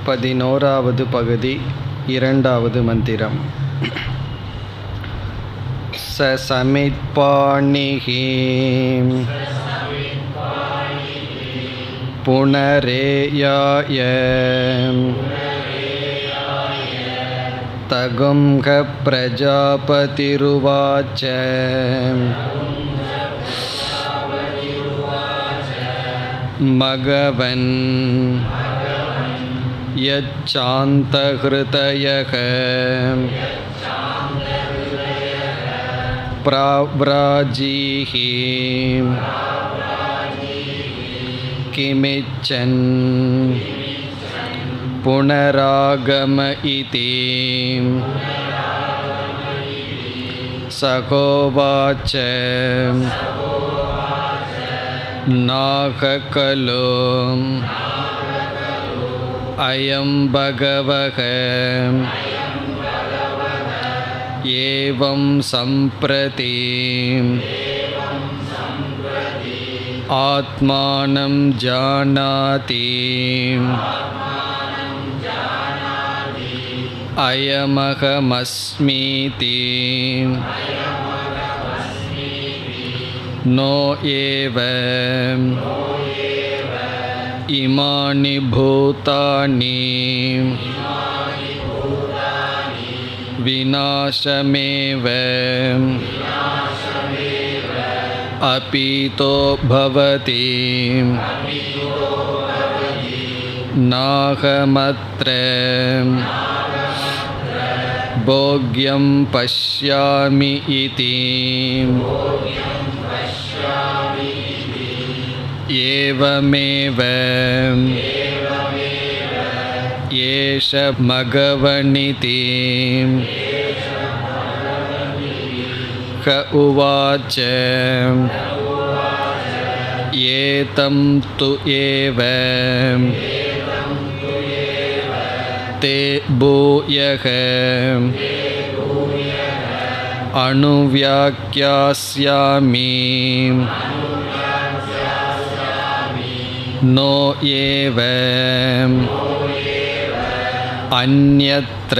11வது பகுதி, 2வது மந்திரம். சசமித்பாணிஹி புனரேயாய தகும்க பிரஜாபதிருவாச்ச மகவன் யச்சாந்தஹ்ருதயக ப்ராவ்ராஜீஹி கிமிச்சன் புனராகம இதி சகோவாச்ச நாக கலோ அயம் பகவஹ ஏவம் சம்பிரதி ஆத்மானம் ஜானாதி அயமஹமஸ்மீதி நோ ஏவ இமானி பூதானி விநாசமேவ அபீதோ பவதி நாகமத்ர போக்யம் பஷ்யாமி இதி ஏவமேவ ஏஷ மகவனிதி க உவாச்ச ஏதம் து ஏவ தே பூயக அனுவ்யாக்யாஸ்யாமி நோ ஏவ அன்யத்ர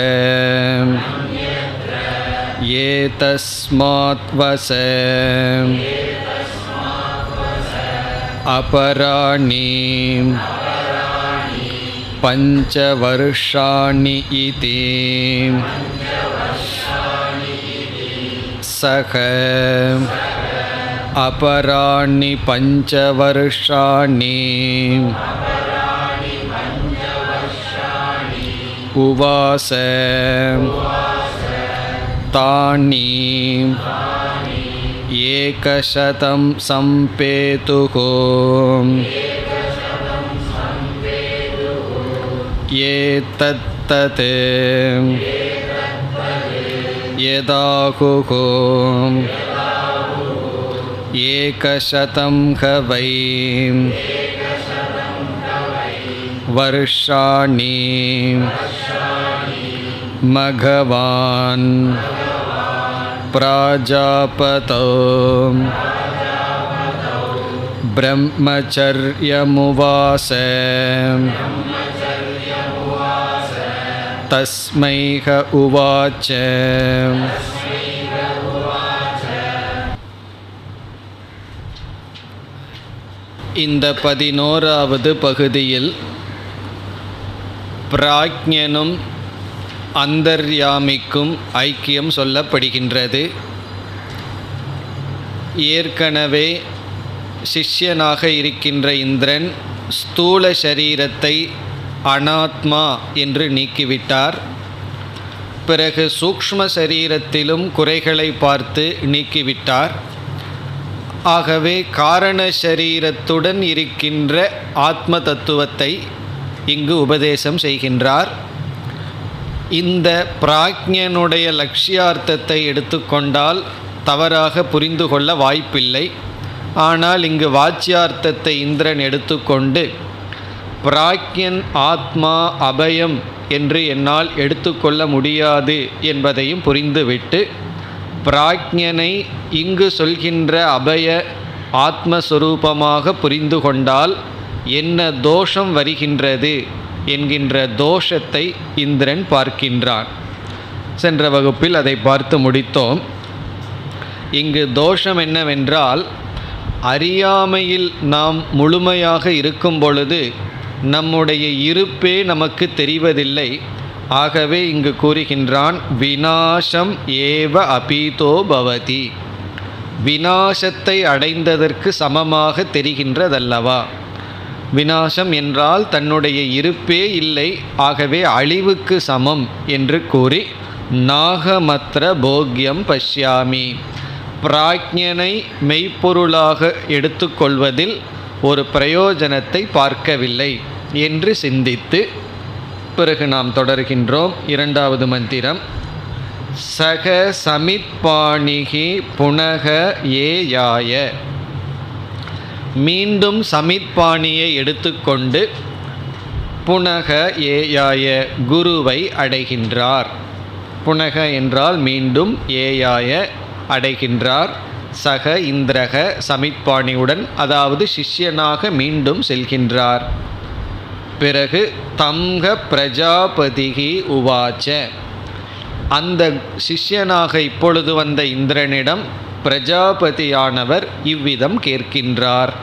ஏதஸ்மாத் வச அபராணி பஞ்சவர்ஷாணி இதி சக அபராணி பஞ்சவர்ஷாணி உவாச தானி ஏகசதம் சம்பேதுகோ ஏதத்தத் யதாஹுஹு ஏகசதம் ஹவை வர்ஷாணி மகவான் பிராஜாபதோ பிரம்மச்சர்யமுவாச தஸ்மை ஹ உவாச்ச இந்த 11வது பகுதியில் பிராக்ஞனும் அந்தர்யாமிக்கும் ஐக்கியம் சொல்லப்படுகின்றது. ஏற்கனவே சிஷ்யனாக இருக்கின்ற இந்திரன் ஸ்தூல சரீரத்தை அனாத்மா என்று நீக்கிவிட்டார். பிறகு சூக்ஷ்ம சரீரத்திலும் குறைகளை பார்த்து நீக்கிவிட்டார். ஆகவே காரண சரீரத்துடன் இருக்கின்ற ஆத்ம தத்துவத்தை இங்கு உபதேசம் செய்கின்றார். இந்த பிராக்ஞனுடைய லட்சியார்த்தத்தை எடுத்துக்கொண்டால் தவறாக புரிந்து கொள்ள வாய்ப்பில்லை. ஆனால் இங்கு வாச்சியார்த்தத்தை இந்திரன் எடுத்துக்கொண்டு பிராக்ஞன் ஆத்மா அபயம் என்று என்னால் எடுத்துக்கொள்ள முடியாது என்பதையும் புரிந்துவிட்டு பிராக்ஞனை இங்கு சொல்கின்ற அபய ஆத்மஸ்வரூபமாக புரிந்து கொண்டால் என்ன தோஷம் வருகின்றது என்கின்ற தோஷத்தை இந்திரன் பார்க்கின்றான். சென்ற வகுப்பில் அதை பார்த்து முடித்தோம். இங்கு தோஷம் என்னவென்றால், அறியாமையில் நாம் முழுமையாக இருக்கும் பொழுது நம்முடைய இருப்பே நமக்கு தெரிவதில்லை. ஆகவே இங்கு கூறுகின்றான், விநாசம் ஏவ அபீதோ பவதி. விநாசத்தை அடைந்ததற்கு சமமாக தெரிகின்றதல்லவா. விநாசம் என்றால் தன்னுடைய இருப்பே இல்லை, ஆகவே அழிவுக்கு சமம் என்று கூறி, நாகமத்ர போக்யம் பஷ்யாமி, பிராக்ஞனை மெய்ப்பொருளாக எடுத்துக்கொள்வதில் ஒரு பிரயோஜனத்தை பார்க்கவில்லை என்று சிந்தித்து பிறகு நாம் தொடர்கின்றோம். இரண்டாவது மந்திரம். சக சமித்பாணிகி புனக ஏயாய. மீண்டும் சமித்பாணியை எடுத்துக்கொண்டு புனக ஏயாய குருவை அடைகின்றார். புனக என்றால் மீண்டும், ஏயாய அடைகின்றார். சக இந்திரக சமித்பாணியுடன், அதாவது சிஷ்யனாக மீண்டும் செல்கின்றார். பிறகு தம்க பிரஜாபதிகி உவாச்ச. அந்த சிஷ்யனாக இப்பொழுது வந்த இந்திரனிடம் பிரஜாபதியானவர் இவ்விதம் கேட்கின்றார்.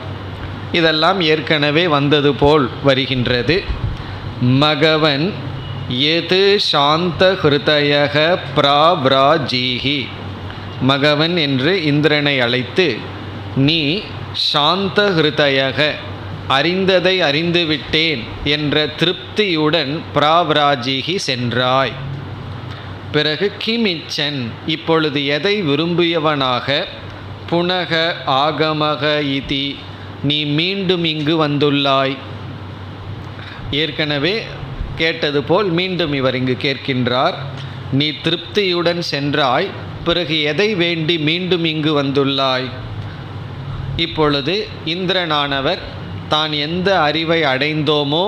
இதெல்லாம் ஏற்கனவே வந்தது போல் வருகின்றது. மகவன் எது சாந்த ஹிருதயக பிராவ்ராஜீஹி. மகவன் என்று இந்திரனை அழைத்து, நீ சாந்த ஹிருதயக, அறிந்ததை அறிந்துவிட்டேன் என்ற திருப்தியுடன் பிராவ்ராஜீஹி சென்றாய். பிறகு கிமிச்சன், இப்பொழுது எதை விரும்பியவனாக, புனக ஆகமக இதி, நீ மீண்டும் இங்கு வந்துள்ளாய். ஏற்கனவே கேட்டது போல் மீண்டும் இவர் இங்கு கேட்கின்றார். நீ திருப்தியுடன் சென்றாய், பிறகு எதை வேண்டி மீண்டும் இங்கு வந்துள்ளாய்? இப்பொழுது இந்திரனானவர் தான் எந்த அறிவை அடைந்தோமோ,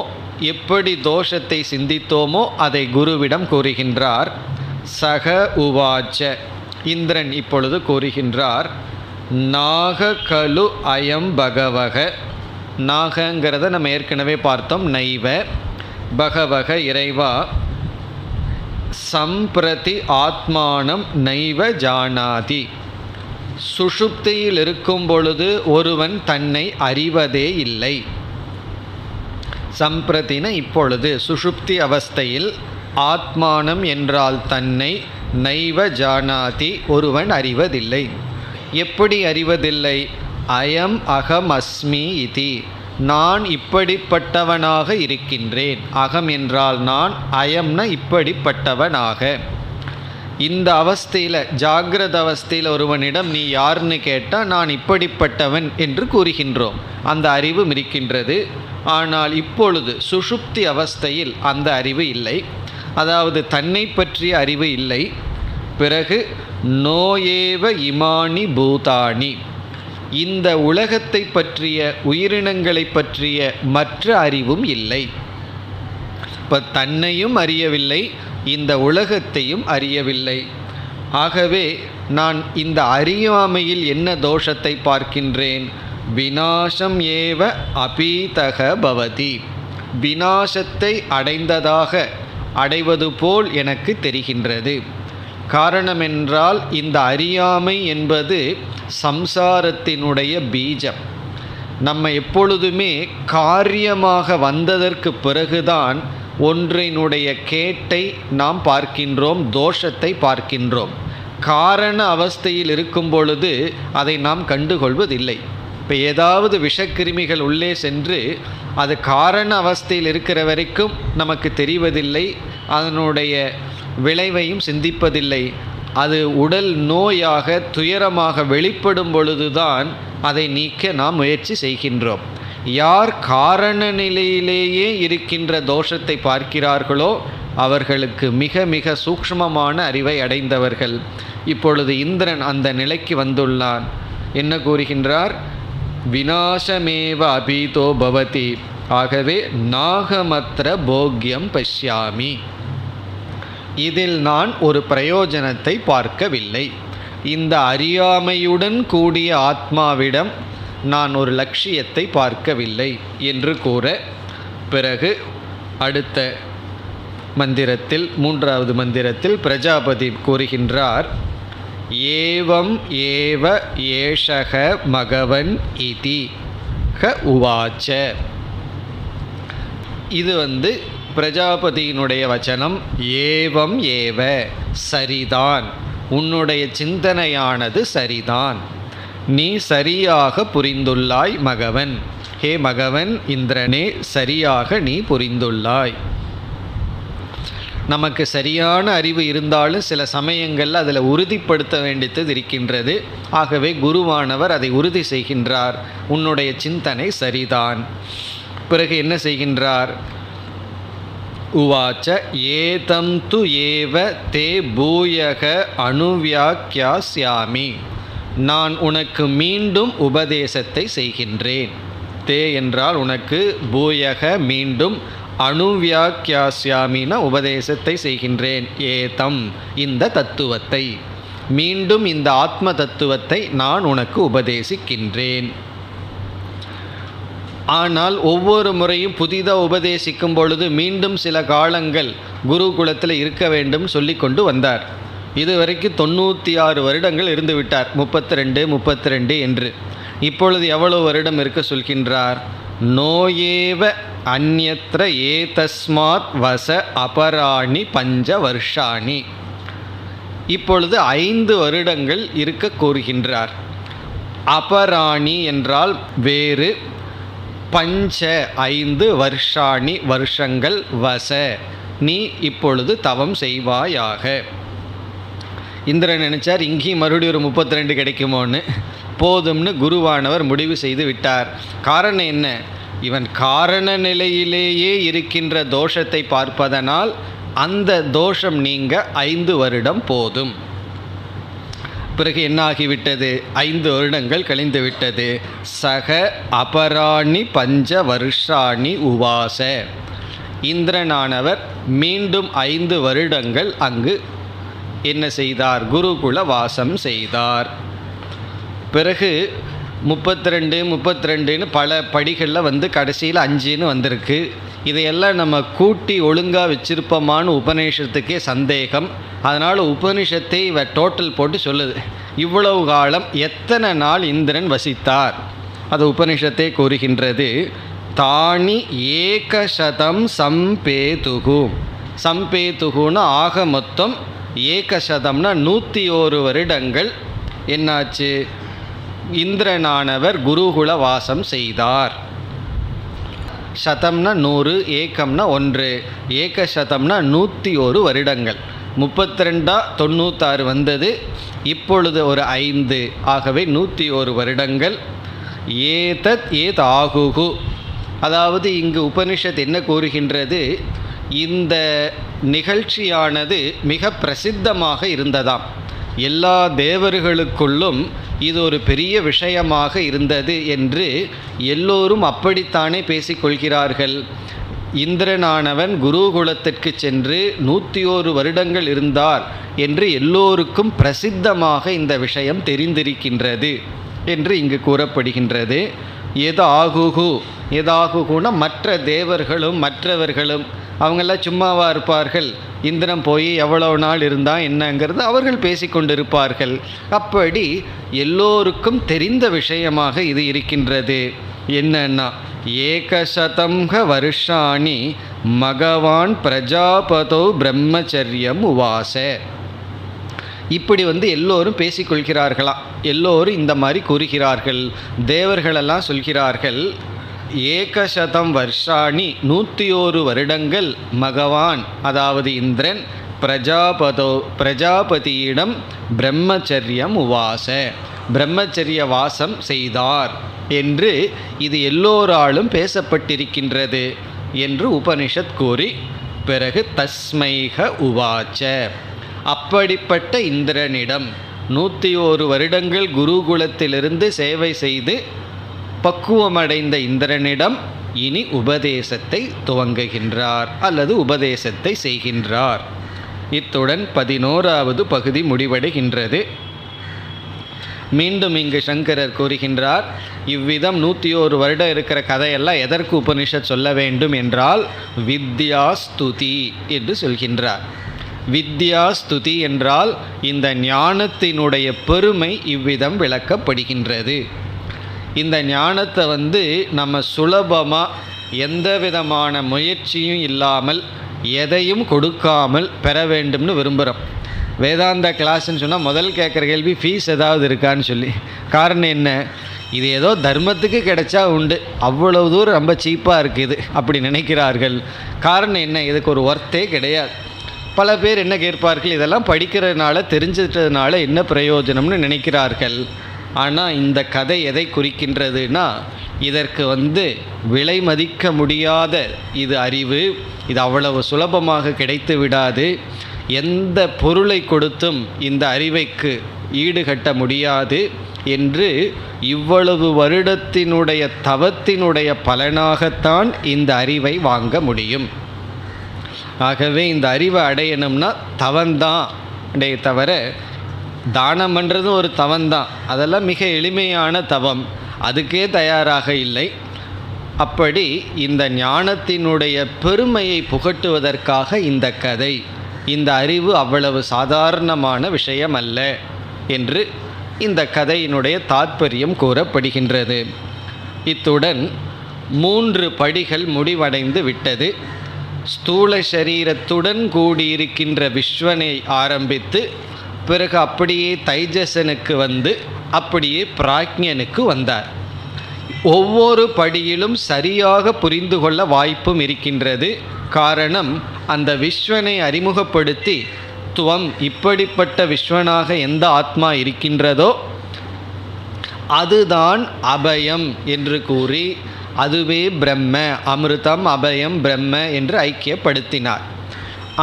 எப்படி தோஷத்தை சிந்தித்தோமோ அதை குருவிடம் கூறுகின்றார். சக உவாச்ச, இந்திரன் இப்பொழுது கூறுகின்றார், நாக கலு அயம் பகவக. நாகங்கிறத நம்ம ஏற்கனவே பார்த்தோம். நைவ பகவக இறைவா, சம்பிரதி ஆத்மானம் நைவ ஜானாதி. சுஷுப்தியில் இருக்கும் பொழுது ஒருவன் தன்னை அறிவதே இல்லை. சம்பிரதின இப்பொழுது, சுஷுப்தி அவஸ்தையில், ஆத்மானம் என்றால் தன்னை, நைவ ஜானாதி ஒருவன் அறிவதில்லை. எப்படி அறிவதில்லை? அயம் அகம் அஸ்மி இதி, நான் இப்படிப்பட்டவனாக இருக்கின்றேன். அகம் என்றால் நான், அயம்னா இப்படிப்பட்டவனாக. இந்த அவஸ்தையில், ஜாகிரத அவஸ்தையில் ஒருவனிடம் நீ யாருன்னு கேட்டால் நான் இப்படிப்பட்டவன் என்று கூறுகின்றோம். அந்த அறிவு இருக்கின்றது. ஆனால் இப்பொழுது சுஷுப்தி அவஸ்தையில் அந்த அறிவு இல்லை, அதாவது தன்னை பற்றிய அறிவு இல்லை. பிறகு நோயேவ இமானி பூதானி, இந்த உலகத்தை பற்றிய, உயிரினங்களை பற்றிய மற்ற அறிவும் இல்லை. இப்போ தன்னையும் அறியவில்லை, இந்த உலகத்தையும் அறியவில்லை. ஆகவே நான் இந்த அறியாமையில் என்ன தோஷத்தை பார்க்கின்றேன்? விநாசம் ஏவ அபீதக பவதி, விநாசத்தை அடைந்ததாக, அடைவது போல் எனக்கு தெரிகின்றது. காரணம் என்றால், இந்த அறியாமை என்பது சம்சாரத்தினுடைய பீஜம். நம்ம எப்பொழுதுமே காரியமாக வந்ததற்கு பிறகுதான் ஒன்றினுடைய கேட்டை நாம் பார்க்கின்றோம், தோஷத்தை பார்க்கின்றோம். காரண அவஸ்தையில் இருக்கும் பொழுது அதை நாம் கண்டுகொள்வதில்லை. இப்போ ஏதாவது விஷக்கிருமிகள் உள்ளே சென்று அது காரண அவஸ்தையில் இருக்கிற வரைக்கும் நமக்கு தெரிவதில்லை, அதனுடைய விளைவையும் சிந்திப்பதில்லை. அது உடல் நோயாக, துயரமாக வெளிப்படும் பொழுதுதான் அதை நீக்க நாம் முயற்சி செய்கின்றோம். யார் காரண நிலையிலேயே இருக்கின்ற தோஷத்தை பார்க்கிறார்களோ அவர்களுக்கு மிக மிக சூக்ஷ்மமான அறிவை அடைந்தவர்கள். இப்பொழுது இந்திரன் அந்த நிலைக்கு வந்துள்ளான். என்ன கூறுகின்றார்? விநாசமேவ அபீதோ பவதி. ஆகவே நாகமத்ர போக்யம் பஷ்யாமி, இதில் நான் ஒரு பிரயோஜனத்தை பார்க்கவில்லை. இந்த அறியாமையுடன் கூடிய ஆத்மாவிடம் நான் ஒரு லட்சியத்தை பார்க்கவில்லை என்று கூற, பிறகு அடுத்த மந்திரத்தில், மூன்றாவது மந்திரத்தில் பிரஜாபதி கூறுகின்றார், ஏவம் ஏவ ஏஷக மகவன் இதி ஹ உவாச்ச. இது பிரஜாபதியினுடைய வச்சனம். ஏவம் ஏவ, சரிதான், உன்னுடைய சிந்தனையானது சரிதான், நீ சரியாக புரிந்துள்ளாய் மகவன். ஹே மகவன் இந்திரனே, சரியாக நீ புரிந்துள்ளாய். நமக்கு சரியான அறிவு இருந்தாலும் சில சமயங்களில் அதில் உறுதிப்படுத்த வேண்டியது இருக்கின்றது. ஆகவே குருவானவர் அதை உறுதி செய்கின்றார், உன்னுடைய சிந்தனை சரிதான். பிறகு என்ன செய்கின்றார்? உவாச்ச ஏதம் து ஏவ தே பூயக அனுவ்யாக்யாஸ்யாமி. நான் உனக்கு மீண்டும் உபதேசத்தை செய்கின்றேன். தே என்றால் உனக்கு, பூயக மீண்டும், அனுவ்யாக்யாஸ்யாமின உபதேசத்தை செய்கின்றேன். ஏதம் இந்த தத்துவத்தை, மீண்டும் இந்த ஆத்ம தத்துவத்தை நான் உனக்கு உபதேசிக்கின்றேன். ஆனால் ஒவ்வொரு முறையும் புதிதாக உபதேசிக்கும் பொழுது மீண்டும் சில காலங்கள் குருகுலத்தில் இருக்க வேண்டும் சொல்லி கொண்டு வந்தார். இதுவரைக்கும் 96 வருடங்கள் இருந்து விட்டார், 32 என்று. இப்பொழுது எவ்வளவு வருடம் இருக்க சொல்கின்றார்? நோயேவ அந்யத்ர ஏதஸ்மாத் வச அபராணி 5 வருஷாணி. இப்பொழுது 5 வருடங்கள் இருக்க கோருகின்றார். அபராணி என்றால் வேறு, 5 வருஷாணி வருஷங்கள், வச நீ இப்பொழுது தவம் செய்வாயாக. இந்திரன் நினைச்சார் இங்கேயும் மறுபடியும் ஒரு 32 கிடைக்குமோன்னு. போதும்னு குருவானவர் முடிவு செய்து விட்டார். காரணம் என்ன? இவன் காரண நிலையிலேயே இருக்கின்ற தோஷத்தை பார்ப்பதனால் அந்த தோஷம் நீங்க 5 வருடம் போதும். பிறகு என்ன ஆகிவிட்டது? 5 வருடங்கள் கழிந்து விட்டது. சக அபராணி 5 வருஷாணி உவாச. இந்திரனானவர் மீண்டும் 5 வருடங்கள் அங்கு என்ன செய்தார்? குருகுல வாசம் செய்தார். பிறகு 32 பல படிகளில் கடைசியில் 5ன்னு வந்திருக்கு. இதையெல்லாம் நம்ம கூட்டி ஒழுங்காக வச்சிருப்போமான்னு உபநிஷத்துக்கே சந்தேகம். அதனால் உபனிஷத்தை டோட்டல் போட்டு சொல்லுது, இவ்வளவு காலம் எத்தனை நாள் இந்திரன் வசித்தார். அது உபனிஷத்தை கூறுகின்றது. தானி ஏகசதம் சம்பேதுகு. சம்பேதுகுன்னு ஆக மொத்தம், ஏகசதம்னா 101 வருடங்கள் என்னாச்சு? இந்திரனானவர் குருகுல வாசம் செய்தார். சதம்னா 100, ஏகம்னா 1, ஏகசதம்னா 101 வருடங்கள். 32 96 வந்தது, இப்பொழுது ஒரு 5, ஆகவே 101 வருடங்கள். ஏதாகுகு, அதாவது இங்கு உபனிஷத் என்ன கூறுகின்றது? இந்த நிகழ்ச்சியானது மிக பிரசித்தமாக இருந்ததாம். எல்லா தேவர்களுக்குள்ளும் இது ஒரு பெரிய விஷயமாக இருந்தது என்று எல்லோரும் அப்படித்தானே பேசிக்கொள்கிறார்கள். இந்திரனானவன் குருகுலத்திற்கு சென்று 101 வருடங்கள் இருந்தார் என்று எல்லோருக்கும் பிரசித்தமாக இந்த விஷயம் தெரிந்திருக்கின்றது என்று இங்கு கூறப்படுகின்றது. எதாகுகுனா மற்ற தேவர்களும் மற்றவர்களும் அவங்கெல்லாம் சும்மாவாக இருப்பார்கள்? இந்திரன் போய் எவ்வளவு நாள் இருந்தால் என்னங்கிறது அவர்கள் பேசிக்கொண்டிருப்பார்கள். அப்படி எல்லோருக்கும் தெரிந்த விஷயமாக இது இருக்கின்றது. என்னன்னா, ஏகசதம்ஹ வருஷாணி மகவான் பிரஜாபதோ பிரம்மச்சரியம் உவாச. இப்படி எல்லோரும் பேசிக்கொள்கிறார்களாம். எல்லோரும் இந்த மாதிரி கூறுகிறார்கள். தேவர்களெல்லாம் சொல்கிறார்கள், ஏகசதம் வருஷாணி 101 வருடங்கள் மகவான், அதாவது இந்திரன், பிரஜாபதியிடம் பிரம்மச்சரியம் உவாச, பிரம்மச்சரிய வாசம் செய்தார் என்று இது எல்லோராலும் பேசப்பட்டிருக்கின்றது என்று உபனிஷத் கூறி, பிறகு தஸ்மைக உவாச்ச, அப்படிப்பட்ட இந்திரனிடம் 101 வருடங்கள் குருகுலத்திலிருந்து சேவை செய்து பக்குவமடைந்த இந்திரனிடம் இனி உபதேசத்தை துவங்குகின்றார் அல்லது உபதேசத்தை செய்கின்றார். இத்துடன் 11வது பகுதி முடிவடைகின்றது. மீண்டும் இங்கு சங்கரர் கூறுகின்றார், இவ்விதம் 101 வருடம் இருக்கிற கதையெல்லாம் எதற்கு உபனிஷத் சொல்ல வேண்டும் என்றால் வித்யாஸ்துதி என்று சொல்கின்றார். வித்யாஸ்துதி என்றால் இந்த ஞானத்தினுடைய பெருமை இவ்விதம் விளக்கப்படுகின்றது. இந்த ஞானத்தை நம்ம சுலபமாக எந்த விதமான முயற்சியும் இல்லாமல் எதையும் கொடுக்காமல் பெற வேண்டும்னு விரும்புகிறோம். வேதாந்த கிளாஸ்ன்னு சொன்னால் முதல் கேட்குற கேள்வி ஃபீஸ் ஏதாவது இருக்கான்னு சொல்லி. காரணம் என்ன? இது ஏதோ தர்மத்துக்கு கிடைச்சா உண்டு, அவ்வளவு தூரம் ரொம்ப சீப்பாக இருக்குது அப்படி நினைக்கிறார்கள். காரணம் என்ன? இதுக்கு ஒரு ஒர்த்தே கிடையாது. பல பேர் என்ன கேட்பார்கள், இதெல்லாம் படிக்கிறதுனால தெரிஞ்சிட்டதுனால என்ன பிரயோஜனம்னு நினைக்கிறார்கள். ஆனால் இந்த கதை எதை குறிக்கின்றதுன்னா, இதற்கு விலை மதிக்க முடியாத இது அறிவு, இது அவ்வளவு சுலபமாக கிடைத்து விடாது, எந்த பொருளை கொடுத்தும் இந்த அறிவைக்கு ஈடுகட்ட முடியாது என்று இவ்வளவு வருடத்தினுடைய தவத்தினுடைய பலனாகத்தான் இந்த அறிவை வாங்க முடியும். ஆகவே இந்த அறிவை அடையணும்னா தவந்தான் தவிர, தானம் பண்ணுறது ஒரு தவந்தான், அதெல்லாம் மிக எளிமையான தவம், அதுக்கே தயாராக இல்லை. அப்படி இந்த ஞானத்தினுடைய பெருமையை புகட்டுவதற்காக இந்த கதை, இந்த அறிவு அவ்வளவு சாதாரணமான விஷயம் அல்ல என்று இந்த கதையினுடைய தாற்பயம் கூறப்படுகின்றது. இத்துடன் 3 படிகள் முடிவடைந்து விட்டது. ஸ்தூல சரீரத்துடன் கூடியிருக்கின்ற விஸ்வனை ஆரம்பித்து பிறகு அப்படியே தைஜசனுக்கு அப்படியே பிராக்ஞனுக்கு வந்தார். ஒவ்வொரு படியிலும் சரியாக புரிந்து கொள்ள வாய்ப்பும் இருக்கின்றது. காரணம், அந்த விஸ்வனை அறிமுகப்படுத்தி துவம் இப்படிப்பட்ட விஸ்வனாக எந்த ஆத்மா இருக்கின்றதோ அதுதான் அபயம் என்று கூறி அதுவே பிரம்ம, அமிர்தம் அபயம் பிரம்ம என்று ஐக்கியப்படுத்தினார்.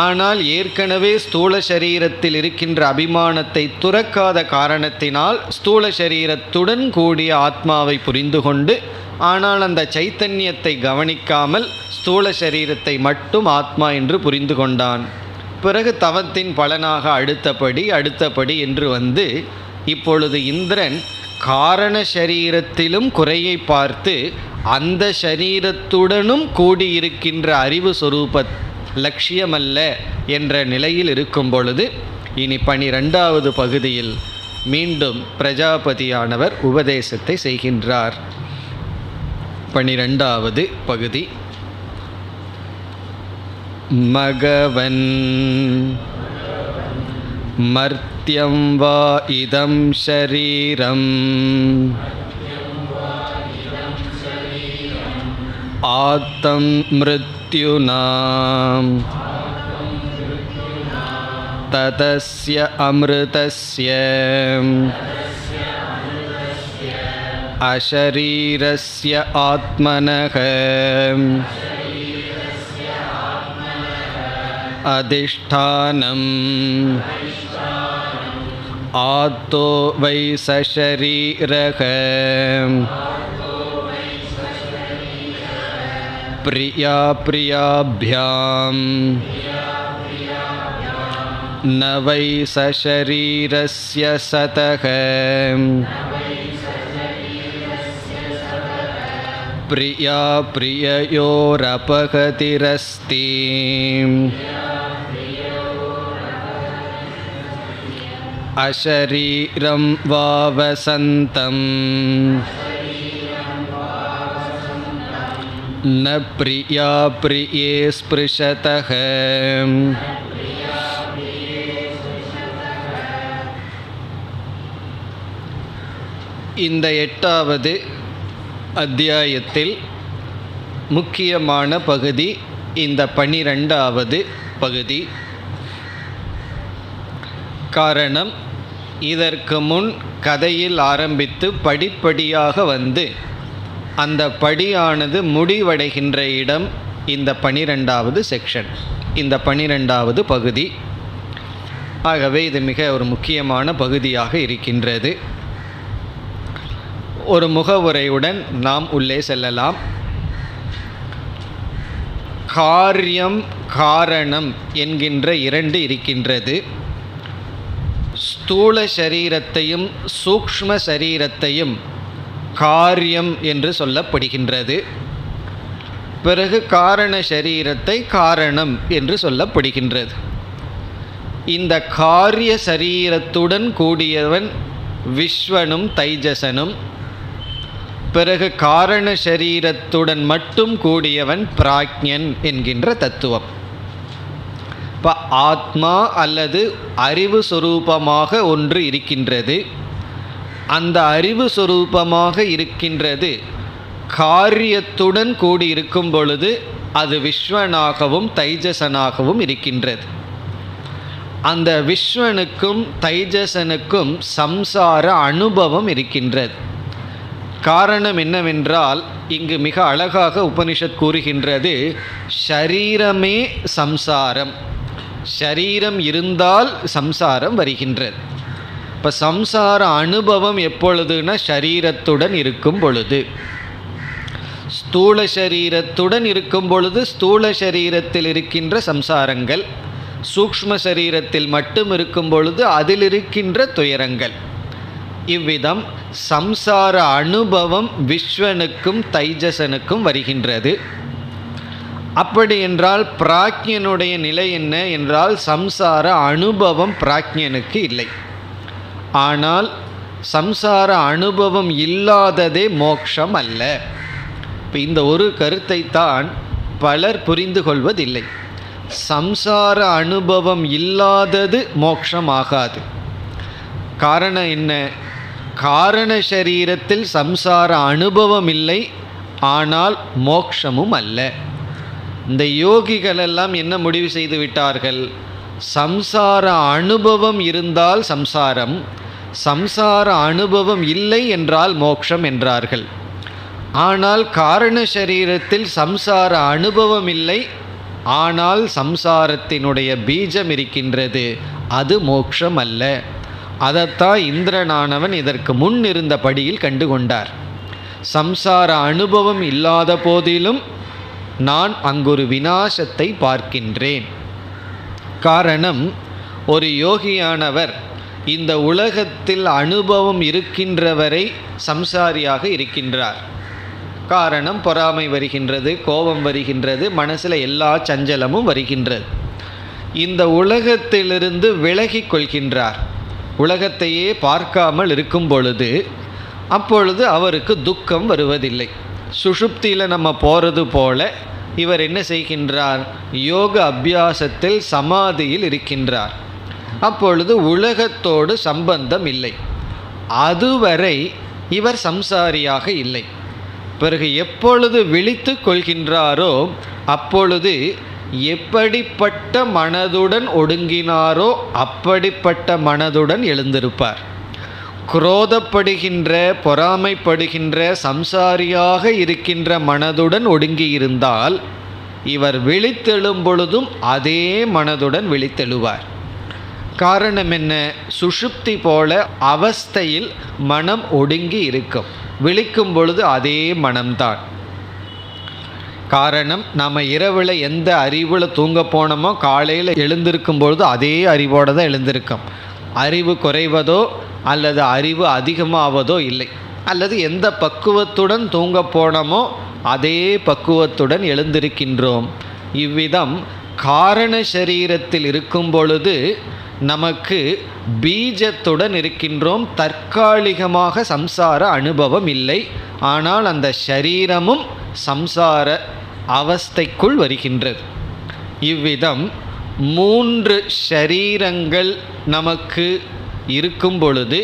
ஆனால் ஏற்கனவே ஸ்தூல சரீரத்தில் இருக்கின்ற அபிமானத்தை துறக்காத காரணத்தினால் ஸ்தூல சரீரத்துடன் கூடிய ஆத்மாவை புரிந்து கொண்டு, ஆனால் அந்த சைத்தன்யத்தை கவனிக்காமல் ஸ்தூல சரீரத்தை மட்டும் ஆத்மா என்று புரிந்து கொண்டான். பிறகு தவத்தின் பலனாக அடுத்தபடி என்று இப்பொழுது இந்திரன் காரண சரீரத்திலும் குறையை பார்த்து அந்த சரீரத்துடனும் கூடியிருக்கின்ற அறிவு சொரூப லட்சியமல்ல என்ற நிலையில் இருக்கும் பொழுது, இனி 12வது பகுதியில் மீண்டும் பிரஜாபதியானவர் உபதேசத்தை செய்கின்றார். 12வது பகுதி. மகவன் மர்த்யம் வா இதம் ஷரீரம் ஆத்தம் மிருத்யுனாம் ததஸ்ய அம்ருதஸ்ய அஷரீரஸ்ய ஆத்மனஹ அதிஷ்டானம் ஆத்தோ வை சஷரீரஹ பிரியா பிரியாப்யாம் ந வை சஷரீரஸ்ய சதஹ பிரியா பிரியயோரபகதிரஸ்தி அஷரீரம் வாவசந்தம் ந பிரியா பிரியே ஸ்பிருஷதஹ. இந்த 8வது அத்தியாயத்தில் முக்கியமான பகுதி இந்த 12வது பகுதி. காரணம், இதற்கு முன் கதையில் ஆரம்பித்து படிப்படியாக அந்த படியானது முடிவடைகின்ற இடம் இந்த 12வது செக்ஷன், இந்த 12வது பகுதி. ஆகவே இது மிக ஒரு முக்கியமான பகுதியாக இருக்கின்றது. ஒரு முகவுரையுடன் நாம் உள்ளே செல்லலாம். காரியம் காரணம் என்கின்ற 2 இருக்கின்றது. ஸ்தூல சரீரத்தையும் சூக்ஷ்ம சரீரத்தையும் காரியம் என்று சொல்லப்படுகின்றது. பிறகு காரண சரீரத்தை காரணம் என்று சொல்லப்படுகின்றது. இந்த காரிய சரீரத்துடன் கூடியவன் விஸ்வனும் தைஜசனும், பிறகு காரண சரீரத்துடன் மட்டும் கூடியவன் பிராக்ஞன் என்கின்ற தத்துவம். இப்போ ஆத்மா அல்லது அறிவு சொரூபமாக ஒன்று இருக்கின்றது. அந்த அறிவு சொரூபமாக இருக்கின்றது காரியத்துடன் கூடியிருக்கும் பொழுது அது விஸ்வனாகவும் தைஜசனாகவும் இருக்கின்றது. அந்த விஸ்வனுக்கும் தைஜசனுக்கும் சம்சார அனுபவம் இருக்கின்றது. காரணம் என்னவென்றால், இங்கு மிக அழகாக உபனிஷத் கூறுகின்றது, ஷரீரமே சம்சாரம். ஷரீரம் இருந்தால் சம்சாரம் வருகின்றது. இப்போ சம்சார அனுபவம் எப்பொழுதுனா ஷரீரத்துடன் இருக்கும் பொழுது. ஸ்தூல சரீரத்துடன் இருக்கும் பொழுது ஸ்தூல சரீரத்தில் இருக்கின்ற சம்சாரங்கள், சூக்ஷ்ம சரீரத்தில் மட்டும் இருக்கும் பொழுது அதில் இருக்கின்ற துயரங்கள். இவ்விதம் சம்சார அனுபவம் விஸ்வனுக்கும் தைஜசனுக்கும் வருகின்றது. அப்படி என்றால் பிராக்ஞனுடைய நிலை என்ன என்றால், சம்சார அனுபவம் பிராக்ஞனுக்கு இல்லை. ஆனால் சம்சார அனுபவம் இல்லாததே மோட்சம் அல்ல. இப்போ இந்த ஒரு கருத்தை தான் பலர் புரிந்து கொள்வதில்லை. சம்சார அனுபவம் இல்லாதது மோட்சம் ஆகாது. காரணம் என்ன? காரண சரீரத்தில் சம்சார அனுபவம் இல்லை, ஆனால் மோட்சமும் அல்ல. இந்த யோகிகளெல்லாம் என்ன முடிவு செய்து விட்டார்கள்? சம்சார அனுபவம் இருந்தால் சம்சாரம், சம்சார அனுபவம் இல்லை என்றால் மோட்சம் என்றார்கள். ஆனால் காரண சரீரத்தில் சம்சார அனுபவம் இல்லை, ஆனால் சம்சாரத்தினுடைய பீஜம் இருக்கின்றது, அது மோட்சம் அல்ல. அதைத்தான் இந்திரனானவன் இதற்கு முன் இருந்த படியில் கண்டுகொண்டார். சம்சார அனுபவம் இல்லாத போதிலும் நான் அங்கொரு விநாசத்தை பார்க்கின்றேன். காரணம், ஒரு யோகியானவர் இந்த உலகத்தில் அனுபவம் இருக்கின்றவரை சம்சாரியாக இருக்கின்றார். காரணம், பொறாமை வருகின்றது, கோபம் வருகின்றது, மனசில் எல்லா சஞ்சலமும் வருகின்றது. இந்த உலகத்திலிருந்து விலகி கொள்கின்றார். உலகத்தையே பார்க்காமல் இருக்கும் பொழுது அப்பொழுது அவருக்கு துக்கம் வருவதில்லை. சுஷுப்தியில் நம்ம போகிறது போல இவர் என்ன செய்கின்றார்? யோக அபியாசத்தில் சமாதியில் இருக்கின்றார். அப்பொழுது உலகத்தோடு சம்பந்தம் இல்லை. அதுவரை இவர் சம்சாரியாக இல்லை. பிறகு எப்பொழுது விழித்து கொள்கின்றாரோ அப்பொழுது எப்படிப்பட்ட மனதுடன் ஒடுங்கினாரோ அப்படிப்பட்ட மனதுடன் எழுந்திருப்பார். குரோதப்படுகின்ற, பொறாமைப்படுகின்ற, சம்சாரியாக இருக்கின்ற மனதுடன் ஒடுங்கியிருந்தால் இவர் விழித்தெழும் பொழுதும் அதே மனதுடன் விழித்தெழுவார். காரணம் என்ன? சுஷுப்தி போல அவஸ்தையில் மனம் ஒடுங்கி இருக்கும். விழிக்கும் பொழுது அதே மனம்தான். காரணம், நாம் இரவில் எந்த அறிவில் தூங்க போனோமோ காலையில் எழுந்திருக்கும் பொழுது அதே அறிவோடு தான் எழுந்திருக்கோம். அறிவு குறைவதோ அல்லது அறிவு அதிகமாவதோ இல்லை. அல்லது எந்த பக்குவத்துடன் தூங்க போனோமோ அதே பக்குவத்துடன் எழுந்திருக்கின்றோம். இவ்விதம் காரண சரீரத்தில் இருக்கும் பொழுது நமக்கு பீஜத்துடன் இருக்கின்றோம். தற்காலிகமாக சம்சார அனுபவம் இல்லை. ஆனால் அந்த ஷரீரமும் சம்சார அவஸ்தைக்குள் வருகின்றது. இவ்விதம் 3 ஷரீரங்கள் நமக்கு இருக்கும் பொழுது,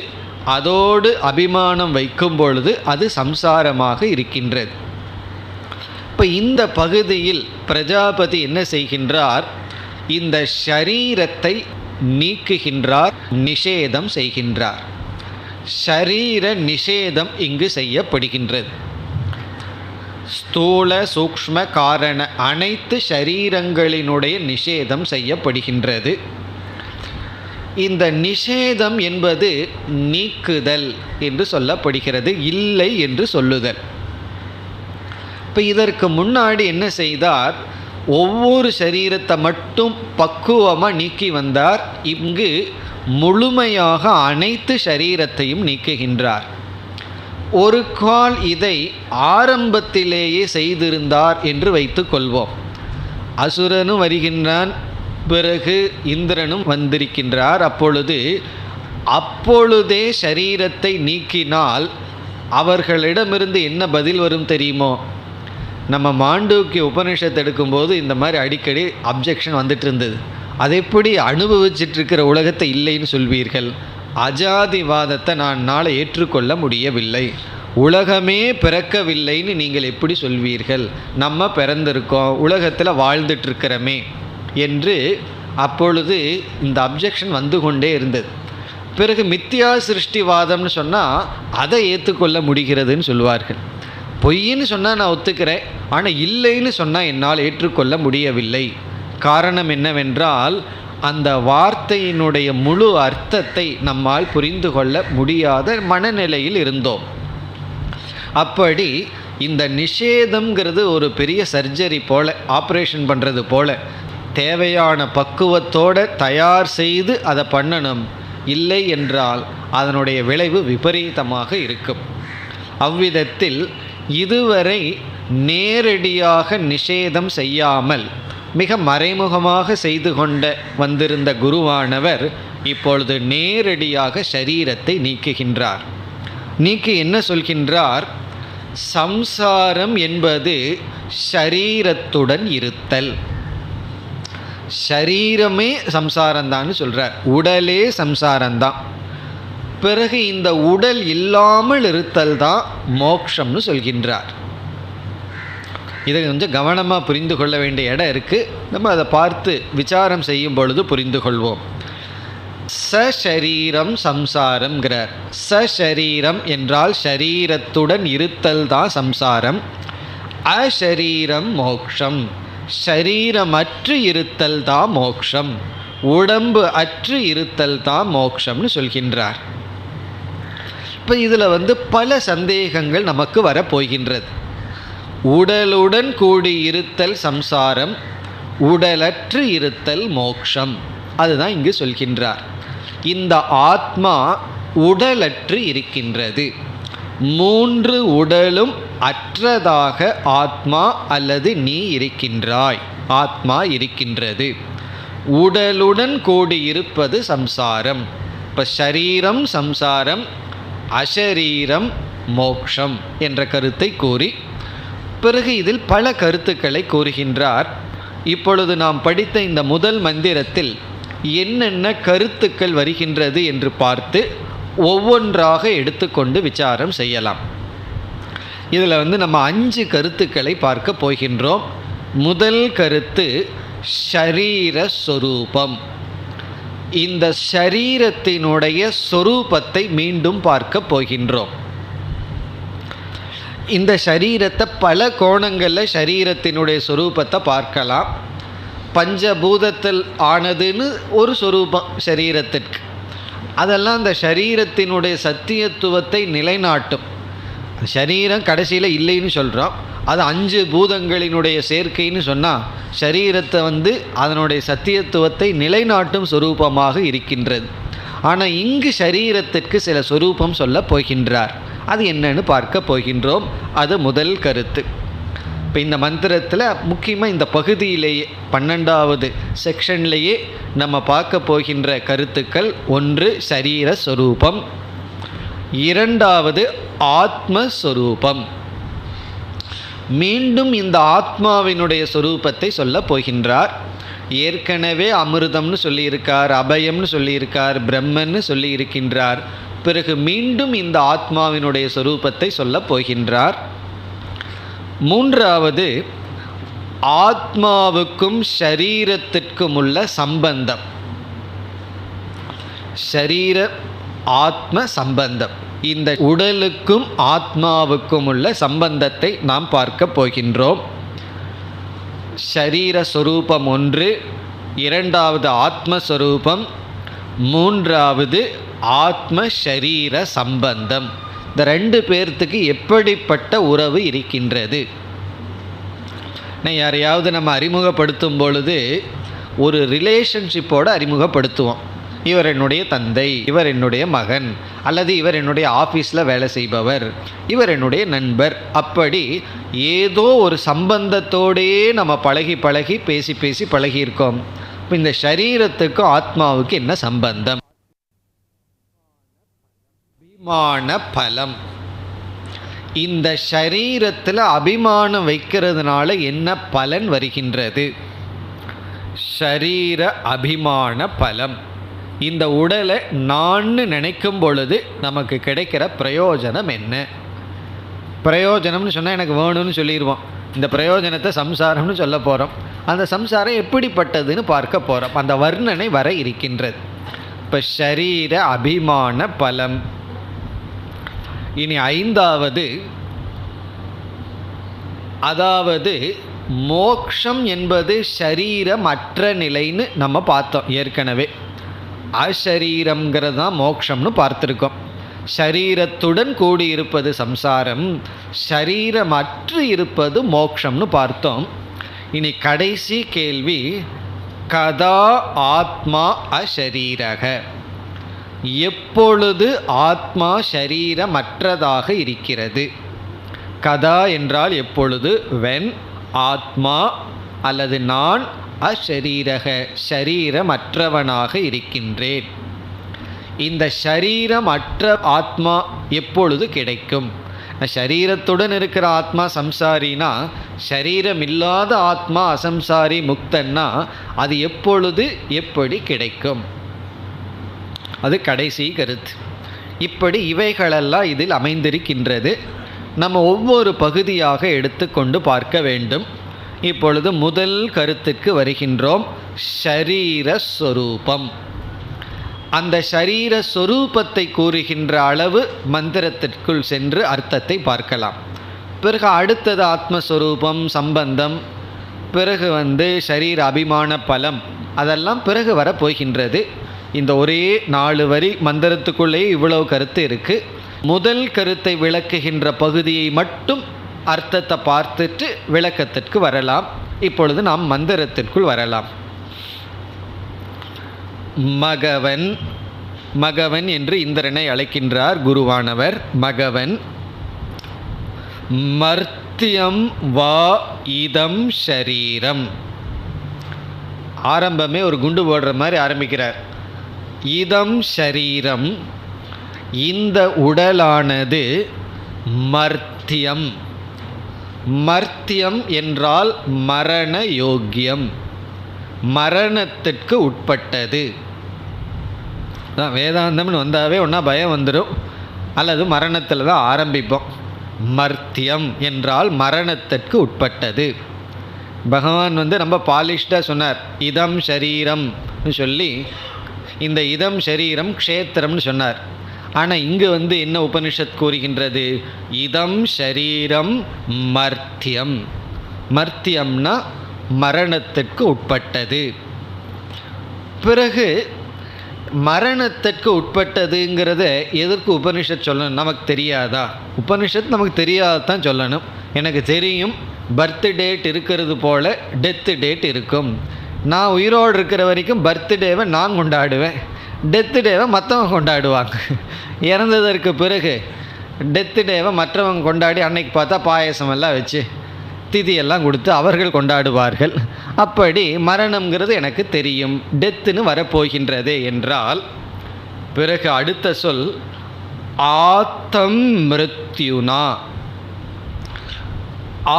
அதோடு அபிமானம் வைக்கும் பொழுது அது சம்சாரமாக இருக்கின்றது. இப்போ இந்த பகுதியில் பிரஜாபதி என்ன செய்கின்றார்? இந்த ஷரீரத்தை நீக்குகின்றார், நிஷேதம் செய்கின்றார். ஷரீர நிஷேதம் இங்கு செய்யப்படுகின்றது. ஸ்தூல சூக்ஷ்ம காரண அனைத்து ஷரீரங்களினுடைய நிஷேதம் செய்யப்படுகின்றது. இந்த நிஷேதம் என்பது நீக்குதல் என்று சொல்லப்படுகிறது, இல்லை என்று சொல்லுதல். இப்போ இதற்கு முன்னாடி என்ன செய்தார்? ஒவ்வொரு சரீரத்தை மட்டும் பக்குவமாக நீக்கி வந்தார். இங்கு முழுமையாக அனைத்து சரீரத்தையும் நீக்குகின்றார். ஒரு கால் இதை ஆரம்பத்திலேயே செய்திருந்தார் என்று வைத்து கொள்வோம். அசுரனும் வருகின்றான், பிறகு இந்திரனும் வந்திருக்கின்றார். அப்பொழுதே சரீரத்தை நீக்கினால் அவர்களிடமிருந்து என்ன பதில் வரும் தெரியுமோ? நம்ம மாண்டூக்கிய உபனிஷத்து எடுக்கும்போது இந்த மாதிரி அடிக்கடி அப்ஜெக்ஷன் வந்துட்டு இருந்தது. அதை எப்படி அனுபவிச்சிட்ருக்கிற உலகத்தை இல்லைன்னு சொல்வீர்கள்? அஜாதிவாதத்தை நாளை ஏற்றுக்கொள்ள முடியவில்லை, உலகமே பிறக்கவில்லைன்னு நீங்கள் எப்படி சொல்வீர்கள்? நம்ம பிறந்திருக்கோம், உலகத்தில் வாழ்ந்துட்டுருக்கிறோமே என்று அப்பொழுது இந்த அப்ஜெக்ஷன் வந்து கொண்டே இருந்தது. பிறகு மித்தியா சிருஷ்டிவாதம்னு சொன்னால் அதை ஏற்றுக்கொள்ள முடிகிறதுன்னு சொல்லுவார்கள். பொய்ன்னு சொன்னால் நான் ஒத்துக்கிறேன், ஆனால் இல்லைன்னு சொன்னால் என்னால் ஏற்றுக்கொள்ள முடியவில்லை. காரணம் என்னவென்றால் அந்த வார்த்தையினுடைய முழு அர்த்தத்தை நம்மால் புரிந்து கொள்ள முடியாத மனநிலையில் இருந்தோம். அப்படி இந்த நிஷேதம்ங்கிறது ஒரு பெரிய சர்ஜரி போல, ஆப்ரேஷன் பண்ணுறது போல, தேவையான பக்குவத்தோடு தயார் செய்து அதை பண்ணணும். இல்லை என்றால் அதனுடைய விளைவு விபரீதமாக இருக்கும். அவ்விதத்தில் இதுவரை நேரடியாக நிஷேதம் செய்யாமல் மிக மறைமுகமாக செய்து கொண்ட வந்திருந்த குருவானவர் இப்பொழுது நேரடியாக சரீரத்தை நீக்குகின்றார். நீக்கி என்ன சொல்கின்றார்? சம்சாரம் என்பது ஷரீரத்துடன் இருத்தல். ஷரீரமே சம்சாரம்தான்னு சொல்கிறார், உடலே சம்சாரம்தான். பிறகு இந்த உடல் இல்லாமல் இருத்தல் தான் மோட்சம்னு சொல்கின்றார். இதை கொஞ்சம் கவனமாக புரிந்து கொள்ள வேண்டிய இடம் இருக்குது. நம்ம அதை பார்த்து விசாரம் செய்யும் பொழுது புரிந்து கொள்வோம். சரீரம் சம்சாரம்ங்கிறார். சரீரம் என்றால் ஷரீரத்துடன் இருத்தல் தான் சம்சாரம். அஷரீரம் மோக்ஷம், ஷரீரமற்று இருத்தல் தான் மோக்ஷம், உடம்பு அற்று இருத்தல் தான் மோக்ஷம்னு சொல்கின்றார். இப்போ இதில் பல சந்தேகங்கள் நமக்கு வரப்போகின்றது. உடலுடன் கூடி இருத்தல் சம்சாரம், உடலற்று இருத்தல் மோக்ஷம், அதுதான் இங்கு சொல்கின்றார். இந்த ஆத்மா உடலற்று இருக்கின்றது. 3 உடலும் அற்றதாக ஆத்மா அல்லது நீ இருக்கின்றாய், ஆத்மா இருக்கின்றது. உடலுடன் கூடி இருப்பது சம்சாரம். இப்போ ஷரீரம் சம்சாரம், அஷரீரம் மோக்ஷம் என்ற கருத்தை கூறி பிறகு இதில் பல கருத்துக்களை கூறுகின்றார். இப்பொழுது நாம் படித்த இந்த முதல் மந்திரத்தில் என்னென்ன கருத்துக்கள் வருகின்றது என்று பார்த்து ஒவ்வொன்றாக எடுத்துக்கொண்டு விசாரம் செய்யலாம். இதில் நம்ம 5 கருத்துக்களை பார்க்க போகின்றோம். முதல் கருத்து ஷரீர சொரூபம். இந்த ஷரீரத்தினுடைய சொரூபத்தை மீண்டும் பார்க்க போகின்றோம். இந்த ஷரீரத்தை பல கோணங்களில் ஷரீரத்தினுடைய சொரூபத்தை பார்க்கலாம். பஞ்சபூதத்தில் ஆனதுன்னு ஒரு சொரூபம் ஷரீரத்திற்கு, அதெல்லாம் அந்த ஷரீரத்தினுடைய சத்தியத்துவத்தை நிலைநாட்டும். ஷரீரம் கடைசியில் இல்லைன்னு சொல்கிறோம், அது 5 பூதங்களினுடைய சேர்க்கைன்னு சொன்னால் ஷரீரத்தை அதனுடைய சத்தியத்துவத்தை நிலைநாட்டும் சொரூபமாக இருக்கின்றது. ஆனால் இங்கு ஷரீரத்திற்கு சில சொரூபம் சொல்ல போகின்றார். அது என்னன்னு பார்க்க போகின்றோம். அது முதல் கருத்து. இப்போ இந்த மந்திரத்தில் முக்கியமாக இந்த பகுதியிலேயே 12வது செக்ஷன்லேயே நம்ம பார்க்க போகின்ற கருத்துக்கள், 1 ஷரீர சொரூபம், 2வது ஆத்மஸ்வரூபம். மீண்டும் இந்த ஆத்மாவினுடைய சொரூபத்தை சொல்ல போகின்றார். ஏற்கனவே அமிர்தம்னு சொல்லியிருக்கார், அபயம்னு சொல்லியிருக்கார், பிரம்மன்னு சொல்லி இருக்கின்றார். பிறகு மீண்டும் இந்த ஆத்மாவினுடைய சொரூபத்தை சொல்ல போகின்றார். 3வது ஆத்மாவுக்கும் ஷரீரத்திற்கும் உள்ள சம்பந்தம், ஷரீர ஆத்ம சம்பந்தம். இந்த உடலுக்கும் ஆத்மாவுக்கும் உள்ள சம்பந்தத்தை நாம் பார்க்க போகின்றோம். ஷரீர சொரூபம் 1, 2வது ஆத்மஸ்வரூபம், 3வது ஆத்ம ஷரீர சம்பந்தம். இந்த 2 பேர்த்துக்கு எப்படிப்பட்ட உறவு இருக்கின்றது? யாரையாவது நம்ம அறிமுகப்படுத்தும் பொழுது ஒரு ரிலேஷன்ஷிப்போடு அறிமுகப்படுத்துவோம். இவர் என்னுடைய தந்தை, இவர் என்னுடைய மகன், அல்லது இவர் என்னுடைய ஆஃபீஸில் வேலை செய்பவர், இவர் என்னுடைய நண்பர். அப்படி ஏதோ ஒரு சம்பந்தத்தோடே நம்ம பழகி பழகி பேசி பேசி பழகியிருக்கோம். இப்போ இந்த சரீரத்துக்கும் ஆத்மாவுக்கு என்ன சம்பந்தம்? அபிமான பலம். இந்த சரீரத்தில் அபிமானம் வைக்கிறதுனால என்ன பலன் வருகின்றது? ஷரீர அபிமான பலம். இந்த உடலை நான் நினைக்கும் பொழுது நமக்கு கிடைக்கிற பிரயோஜனம் என்ன? பிரயோஜனம்னு சொன்னால் எனக்கு வேணும்னு சொல்லிடுவோம். இந்த பிரயோஜனத்தை சம்சாரம்னு சொல்ல போகிறோம். அந்த சம்சாரம் எப்படிப்பட்டதுன்னு பார்க்க போகிறோம். அந்த வர்ணனை வர இருக்கின்றது. இப்போ ஷரீர அபிமான பலம். இனி ஐந்தாவது, அதாவது மோக்ஷம் என்பது ஷரீரம் அற்ற நிலைன்னு நம்ம பார்த்தோம் ஏற்கனவே. அஷரீரம்ங்கிறது தான் மோக்ஷம்னு பார்த்துருக்கோம். ஷரீரத்துடன் கூடியிருப்பது சம்சாரம், ஷரீரமற்று இருப்பது மோக்ஷம்னு பார்த்தோம். இனி கடைசி கேள்வி, கதா ஆத்மா அஷரீரக, எப்பொழுது ஆத்மா ஷரீரமற்றதாக இருக்கிறது? கதா என்றால் எப்பொழுது, வென் ஆத்மா அல்லது நான் அஷரீரக ஷரீரமற்றவனாக இருக்கின்றேன். இந்த ஷரீரமற்ற ஆத்மா எப்பொழுது கிடைக்கும்? ஷரீரத்துடன் இருக்கிற ஆத்மா சம்சாரினா, ஷரீரம் இல்லாத ஆத்மா அசம்சாரி முக்தன்னா அது எப்பொழுது எப்படி கிடைக்கும்? அது கடைசி கருத்து. இப்படி இவைகளெல்லாம் இதில் அமைந்திருக்கின்றது. நம்ம ஒவ்வொரு பகுதியாக எடுத்துக்கொண்டு பார்க்க வேண்டும். இப்பொழுது முதல் கருத்துக்கு வருகின்றோம். ஷரீரஸ்வரூபம். அந்த ஷரீரஸ்வரூபத்தை கூறுகின்ற அளவு மந்திரத்திற்குள் சென்று அர்த்தத்தை பார்க்கலாம். பிறகு அடுத்தது ஆத்மஸ்வரூபம், சம்பந்தம், பிறகு ஷரீர அபிமான பலம், அதெல்லாம் பிறகு வரப்போகின்றது. இந்த ஒரே 4 வரி மந்திரத்துக்குள்ளே இவ்வளவு கருத்து இருக்குது. முதல் கருத்தை விளக்குகின்ற பகுதியை மட்டும் அர்த்தத்தை பார்த்துட்டு விளக்கத்திற்கு வரலாம். இப்பொழுது நாம் மந்திரத்திற்குள் வரலாம். மகவன், மகவன் என்று இந்திரனை அழைக்கின்றார் குருவானவர். மகவன், மர்த்தியம் வா இதம் ஷரீரம். ஆரம்பமே ஒரு குண்டு போடுற மாதிரி ஆரம்பிக்கிறார். இதம் ஷரீரம், இந்த உடலானது மர்த்தியம். மர்த்தியம் என்றால் மரண யோக்கியம், மரணத்திற்கு உட்பட்டது. வேதாந்தம்னு வந்தாவே ஒன்றா பயம் வந்துடும், அல்லது மரணத்தில் தான் ஆரம்பிப்போம். மர்த்தியம் என்றால் மரணத்திற்கு உட்பட்டது. பகவான் ரொம்ப பாலிஷ்டாக சொன்னார். இதம் ஷரீரம் சொல்லி இந்த இதம் ஷரீரம் க்ஷேத்திரம்னு சொன்னார். ஆனால் இங்கு என்ன உபனிஷத் கூறுகின்றது? இதம் ஷரீரம் மர்த்தியம். மர்த்தியம்னா மரணத்திற்கு உட்பட்டது. பிறகு மரணத்திற்கு உட்பட்டதுங்கிறத எதற்கு உபனிஷத் சொல்லணும்? நமக்கு தெரியாதா? உபனிஷத் நமக்கு தெரியாதான் சொல்லணும். எனக்கு தெரியும் பர்த் டேட் இருக்கிறது போல் டெத்து டேட் இருக்கும். நான் உயிரோடு இருக்கிற வரைக்கும் பர்த்டேவை நான் கொண்டாடுவேன், டெத்து டேவை மற்றவங்க கொண்டாடுவாங்க. இறந்ததற்கு பிறகு டெத்து டேவை மற்றவங்க கொண்டாடி அன்னைக்கு பார்த்தா பாயசம் எல்லாம் வச்சு திதியெல்லாம் கொடுத்து அவர்கள் கொண்டாடுவார்கள். அப்படி மரணம்ங்கிறது எனக்கு தெரியும், டெத்துன்னு வரப்போகின்றதே என்றால், பிறகு அடுத்த சொல் ஆத்தம் மிருத்யுனா.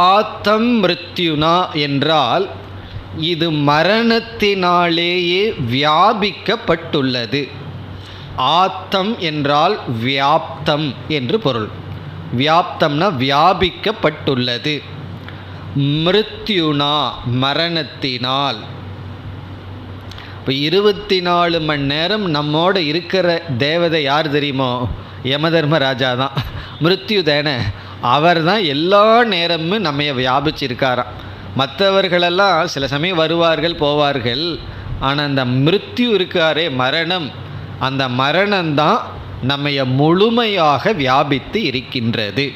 ஆத்தம் மிருத்யுனா என்றால் இது மரணத்தினாலேயே வியாபிக்கப்பட்டுள்ளது. ஆத்தம் என்றால் வியாப்தம் என்று பொருள். வியாப்தம்னா வியாபிக்கப்பட்டுள்ளது. மிருத்யுனா மரணத்தினால். இப்போ 24 மணி நேரம் நம்மோட இருக்கிற தேவதை யார் தெரியுமோ? யமதர்மராஜா தான். மிருத்யு தானே, அவர் தான் எல்லா நேரமும் நம்ம வியாபிச்சிருக்காராம். மற்றவர்களெல்லாம் சில சமயம் வருவார்கள் போவார்கள், ஆனால் அந்த மிருத்யு இருக்காரே மரணம், அந்த மரணம்தான் நம்மைய முழுமையாக வியாபித்து இருக்கின்றது.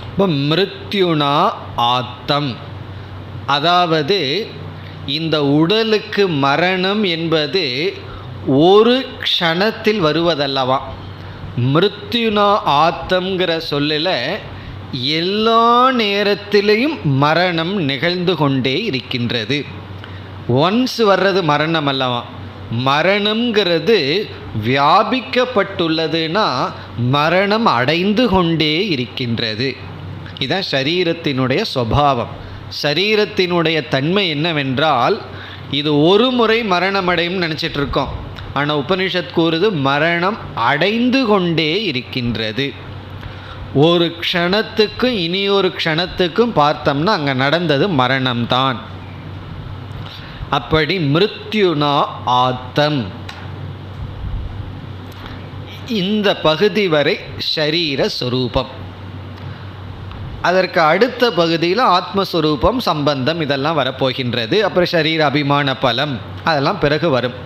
இப்போ மிருத்யுனா ஆத்தம், அதாவது இந்த உடலுக்கு மரணம் என்பது ஒரு க்ஷணத்தில் வருவதல்லவா. மிருத்யுனா ஆத்தம்ங்கிற சொல்லில் எல்லா நேரத்திலையும் மரணம் நிகழ்ந்து கொண்டே இருக்கின்றது. ஒன்ஸ் வர்றது மரணம் அல்லவா. மரணம்ங்கிறது வியாபிக்கப்பட்டுள்ளதுன்னா மரணம் அடைந்து கொண்டே இருக்கின்றது. இதுதான் சரீரத்தினுடைய சுபாவம். சரீரத்தினுடைய தன்மை என்னவென்றால், இது ஒரு முறை மரணம் அடையும் நினச்சிட்டு இருக்கோம். ஆனால் உபனிஷத் கூறுது மரணம் அடைந்து கொண்டே இருக்கின்றது. ஒரு க்ஷணத்துக்கும் இனி ஒரு க்ஷணத்துக்கும் பார்த்தோம்னா அங்கே நடந்தது மரணம்தான். அப்படி மிருத்யுனா ஆத்தம். இந்த பகுதி வரை ஷரீர சொரூபம். அதற்கு அடுத்த பகுதியில் ஆத்மஸ்வரூபம், சம்பந்தம் இதெல்லாம் வரப்போகின்றது. அப்புறம் ஷரீர அபிமான பலம் அதெல்லாம் பிறகு வரும்.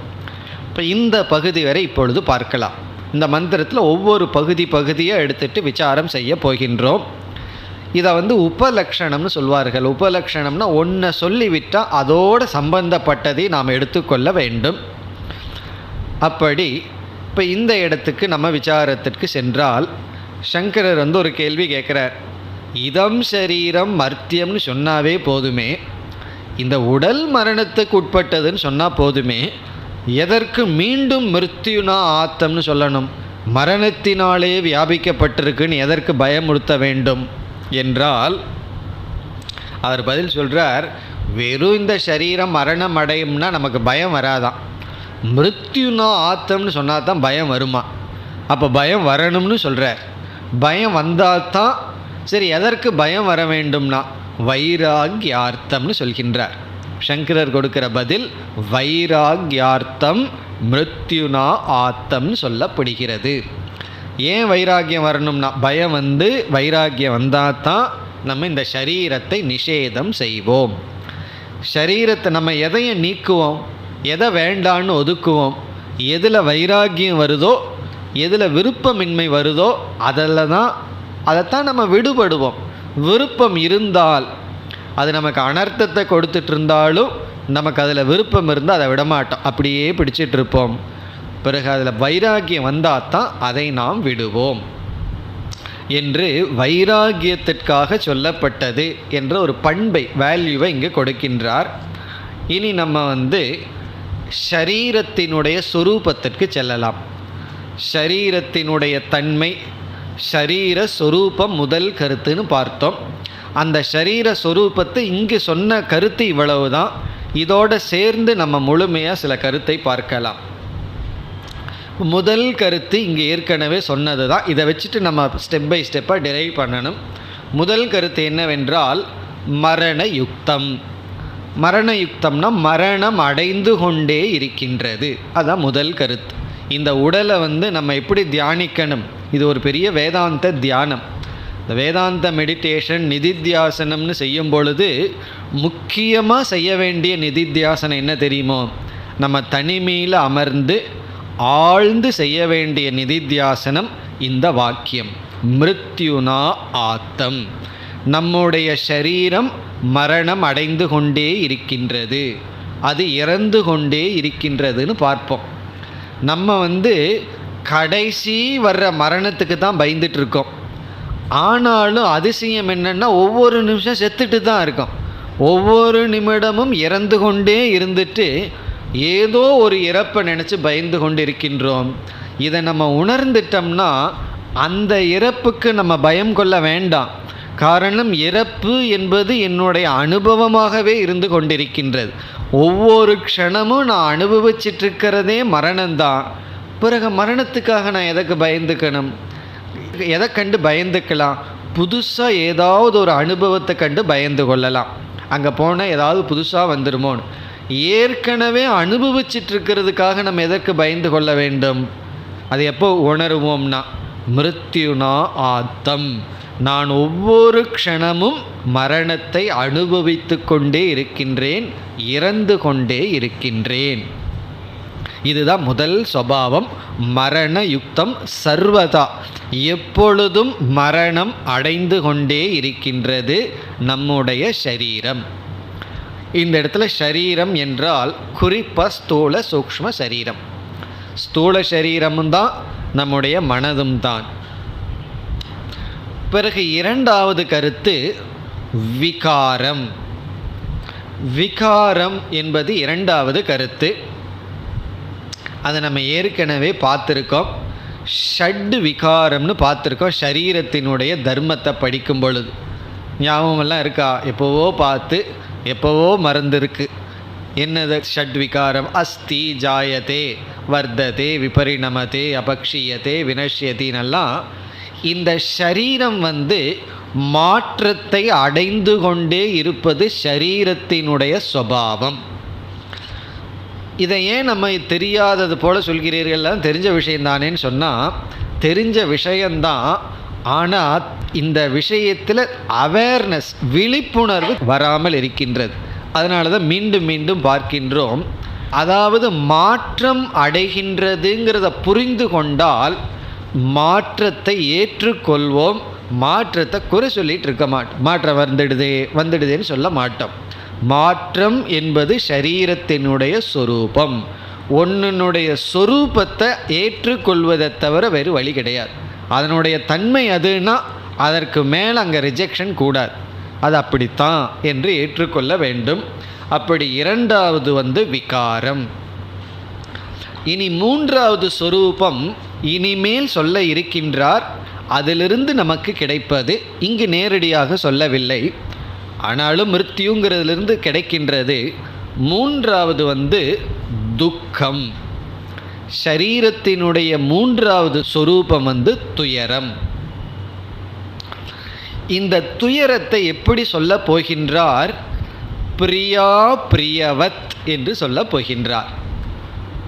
இப்போ இந்த பகுதி வரை இப்பொழுது பார்க்கலாம். இந்த மந்திரத்தில் ஒவ்வொரு பகுதியாக எடுத்துட்டு விசாரம் செய்ய போகின்றோம். இதை உபலக்ஷணம்னு சொல்வார்கள். உபலக்ஷணம்னா ஒன்றை சொல்லிவிட்டால் அதோடு சம்பந்தப்பட்டதை நாம் எடுத்துக்கொள்ள வேண்டும். அப்படி இப்போ இந்த இடத்துக்கு நம்ம விசாரத்திற்கு சென்றால், சங்கரர் ஒரு கேள்வி கேட்குறார். இதம் சரீரம் மர்த்தியம்னு சொன்னாவே போதுமே, இந்த உடல் மரணத்துக்கு உட்பட்டதுன்னு சொன்னால் போதுமே, எதற்கு மீண்டும் மிருத்யுனா ஆத்தம்னு சொல்லணும்? மரணத்தினாலே வியாபிக்கப்பட்டிருக்குன்னு எதற்கு பயமுறுத்த வேண்டும் என்றால், அவர் பதில் சொல்கிறார், வெறும் இந்த சரீரம் மரணம் அடையும்னா நமக்கு பயம் வராதான். மிருத்யுனா ஆத்தம்னு சொன்னால் தான் பயம் வருமா. அப்போ பயம் வரணும்னு சொல்கிறார். பயம் வந்தால் தான் சரி. எதற்கு பயம் வர வேண்டும்னா வைராக்யார்த்தம்னு சொல்கின்றார். சங்கரர் கொடுக்கிற பதில் வைராக்யார்த்தம் மிருத்யுனா ஆத்தம்னு சொல்லப்படுகிறது. ஏன் வைராக்கியம் வரணும்னா, பயம் வைராக்கியம் வந்தால் தான் நம்ம இந்த சரீரத்தை நிஷேதம் செய்வோம். சரீரத்தை நம்ம எதையை நீக்குவோம், எதை வேண்டான்னு ஒதுக்குவோம். எதில் வைராக்கியம் வருதோ, எதில் விருப்பமின்மை வருதோ அதைத்தான் நம்ம விடுபடுவோம். விருப்பம் இருந்தால் அது நமக்கு அனர்த்தத்தை கொடுத்துட்டு இருந்தாலும் நமக்கு அதில் விருப்பம் இருந்தால் அதை விடமாட்டோம், அப்படியே பிடிச்சிட்டு இருப்போம். பிறகு அதில் வைராக்கியம் வந்தால் தான் அதை நாம் விடுவோம் என்று வைராக்கியத்திற்காக சொல்லப்பட்டது என்ற ஒரு பண்பை, வேல்யூவை இங்கே கொடுக்கின்றார். இனி நம்ம ஷரீரத்தினுடைய சொரூபத்திற்கு செல்லலாம். ஷரீரத்தினுடைய தன்மை, ஷரீர சொரூபம் முதல் கருத்துன்னு பார்த்தோம். அந்த ஷரீர சொரூபத்தை இங்கு சொன்ன கருத்து இவ்வளவு தான். இதோடு சேர்ந்து நம்ம முழுமையாக சில கருத்தை பார்க்கலாம். முதல் கருத்து இங்கே ஏற்கனவே சொன்னது தான். இதை வச்சுட்டு நம்ம ஸ்டெப் பை ஸ்டெப்பாக டிரைவ் பண்ணணும். முதல் கருத்து என்னவென்றால் மரண யுக்தம். மரண யுக்தம்னா மரணம் அடைந்து கொண்டே இருக்கின்றது. அதுதான் முதல் கருத்து. இந்த உடலை நம்ம எப்படி தியானிக்கணும்? இது ஒரு பெரிய வேதாந்த தியானம். இந்த வேதாந்த மெடிடேஷன் நிதித்தியாசனம்னு செய்யும் பொழுது முக்கியமாக செய்ய வேண்டிய நிதித்தியாசனம் என்ன தெரியுமோ? நம்ம தனிமையில் அமர்ந்து ஆழ்ந்து செய்ய வேண்டிய நிதித்தியாசனம் இந்த வாக்கியம் மிருத்யுனா ஆத்தம். நம்முடைய சரீரம் மரணம் அடைந்து கொண்டே இருக்கின்றது, அது இறந்து கொண்டே இருக்கின்றதுன்னு பார்ப்போம். நம்ம கடைசி வர்ற மரணத்துக்கு தான் பயந்துட்டு இருக்கோம். ஆனாலும் அதிசயம் என்னென்னா ஒவ்வொரு நிமிஷம் செத்துட்டு தான் இருக்கோம். ஒவ்வொரு நிமிடமும் இறந்து கொண்டே இருந்துட்டு ஏதோ ஒரு இறப்பை நினச்சி பயந்து கொண்டு இருக்கின்றோம். இதை நம்ம உணர்ந்துட்டோம்னா அந்த இறப்புக்கு நம்ம பயம் கொள்ள வேண்டாம். காரணம், இறப்பு என்பது என்னுடைய அனுபவமாகவே இருந்து கொண்டிருக்கின்றது. ஒவ்வொரு க்ஷணமும் நான் அனுபவிச்சிட்ருக்கிறதே மரணம்தான். பிறகு மரணத்துக்காக நான் எதற்கு பயந்துக்கணும்? எதை கண்டு பயந்துக்கலாம்? புதுசாக ஏதாவது ஒரு அனுபவத்தை கண்டு பயந்து கொள்ளலாம். அங்கே போனால் ஏதாவது புதுசாக வந்துடுமோன்னு. ஏற்கனவே அனுபவிச்சிட்ருக்கிறதுக்காக நம்ம எதற்கு பயந்து கொள்ள வேண்டும்? அது எப்போ உணருவோம்னா மிருத்யுனா ஆத்தம். நான் ஒவ்வொரு க்ஷணமும் மரணத்தை அனுபவித்து கொண்டே இருக்கின்றேன், இறந்து கொண்டே இருக்கின்றேன். இதுதான் முதல் சுபாவம். மரண யுக்தம் சர்வதா, எப்பொழுதும் மரணம் அடைந்து கொண்டே இருக்கின்றது நம்முடைய சரீரம். இந்த இடத்துல ஷரீரம் என்றால் குறிப்பாக ஸ்தூல சூக்ஷ்ம சரீரம். ஸ்தூல சரீரமும் தான் நம்முடைய மனதும் தான். பிறகு இரண்டாவது கருத்து விகாரம். விகாரம் என்பது இரண்டாவது கருத்து. அதை நம்ம ஏற்கனவே பார்த்துருக்கோம். ஷட் விகாரம்னு பார்த்துருக்கோம் சரீரத்தினுடைய தர்மத்தை படிக்கும் பொழுது. ஞாபகமெல்லாம் இருக்கா? எப்போவோ பார்த்து எப்போவோ மறந்துருக்கு. என்னது ஷட் விகாரம்? அஸ்தி, ஜாயதே, வர்த்ததே, விபரிணமதே, அபக்ஷியதே, வினஷ்யத்தினெல்லாம் இந்த சரீரம் மாற்றத்தை அடைந்து கொண்டே இருப்பது சரீரத்தினுடைய சுபாவம். இதை ஏன் நம்ம தெரியாதது போல சொல்கிறீர்கள்லாம்? தெரிஞ்ச விஷயந்தானேன்னு சொன்னால் தெரிஞ்ச விஷயந்தான். ஆனால் இந்த விஷயத்தில் அவேர்னஸ், விழிப்புணர்வு வராமல் இருக்கின்றது. அதனால தான் மீண்டும் மீண்டும் பார்க்கின்றோம். அதாவது மாற்றம் அடைகின்றதுங்கிறத புரிந்து கொண்டால் மாற்றத்தை ஏற்றுக்கொள்வோம். மாற்றத்தை குறை சொல்லிட்டு இருக்க மாட்டோம். மாற்றம் வந்துடுதேன்னு சொல்ல மாட்டோம். மாற்றம் என்பது சரீரத்தினுடைய சொரூபம். ஒன்னுடைய சொரூபத்தை ஏற்றுக்கொள்வதை தவிர வேறு வழி கிடையாது. அதனுடைய தன்மை அதுனா அதற்கு மேலே அங்கே ரிஜெக்ஷன் கூடாது. அது அப்படித்தான் என்று ஏற்றுக்கொள்ள வேண்டும். அப்படி இரண்டாவது விகாரம். இனி மூன்றாவது சொரூபம் இனிமேல் சொல்ல இருக்கின்றார். அதிலிருந்து நமக்கு கிடைப்பது இங்கு நேரடியாக சொல்லவில்லை, ஆனாலும் மிருத்யுங்கிறதுலேருந்து கிடைக்கின்றது. மூன்றாவது துக்கம். சரீரத்தினுடைய மூன்றாவது சொரூபம் துயரம். இந்த துயரத்தை எப்படி சொல்ல போகின்றார்? பிரியா பிரியவத் என்று சொல்ல போகின்றார்.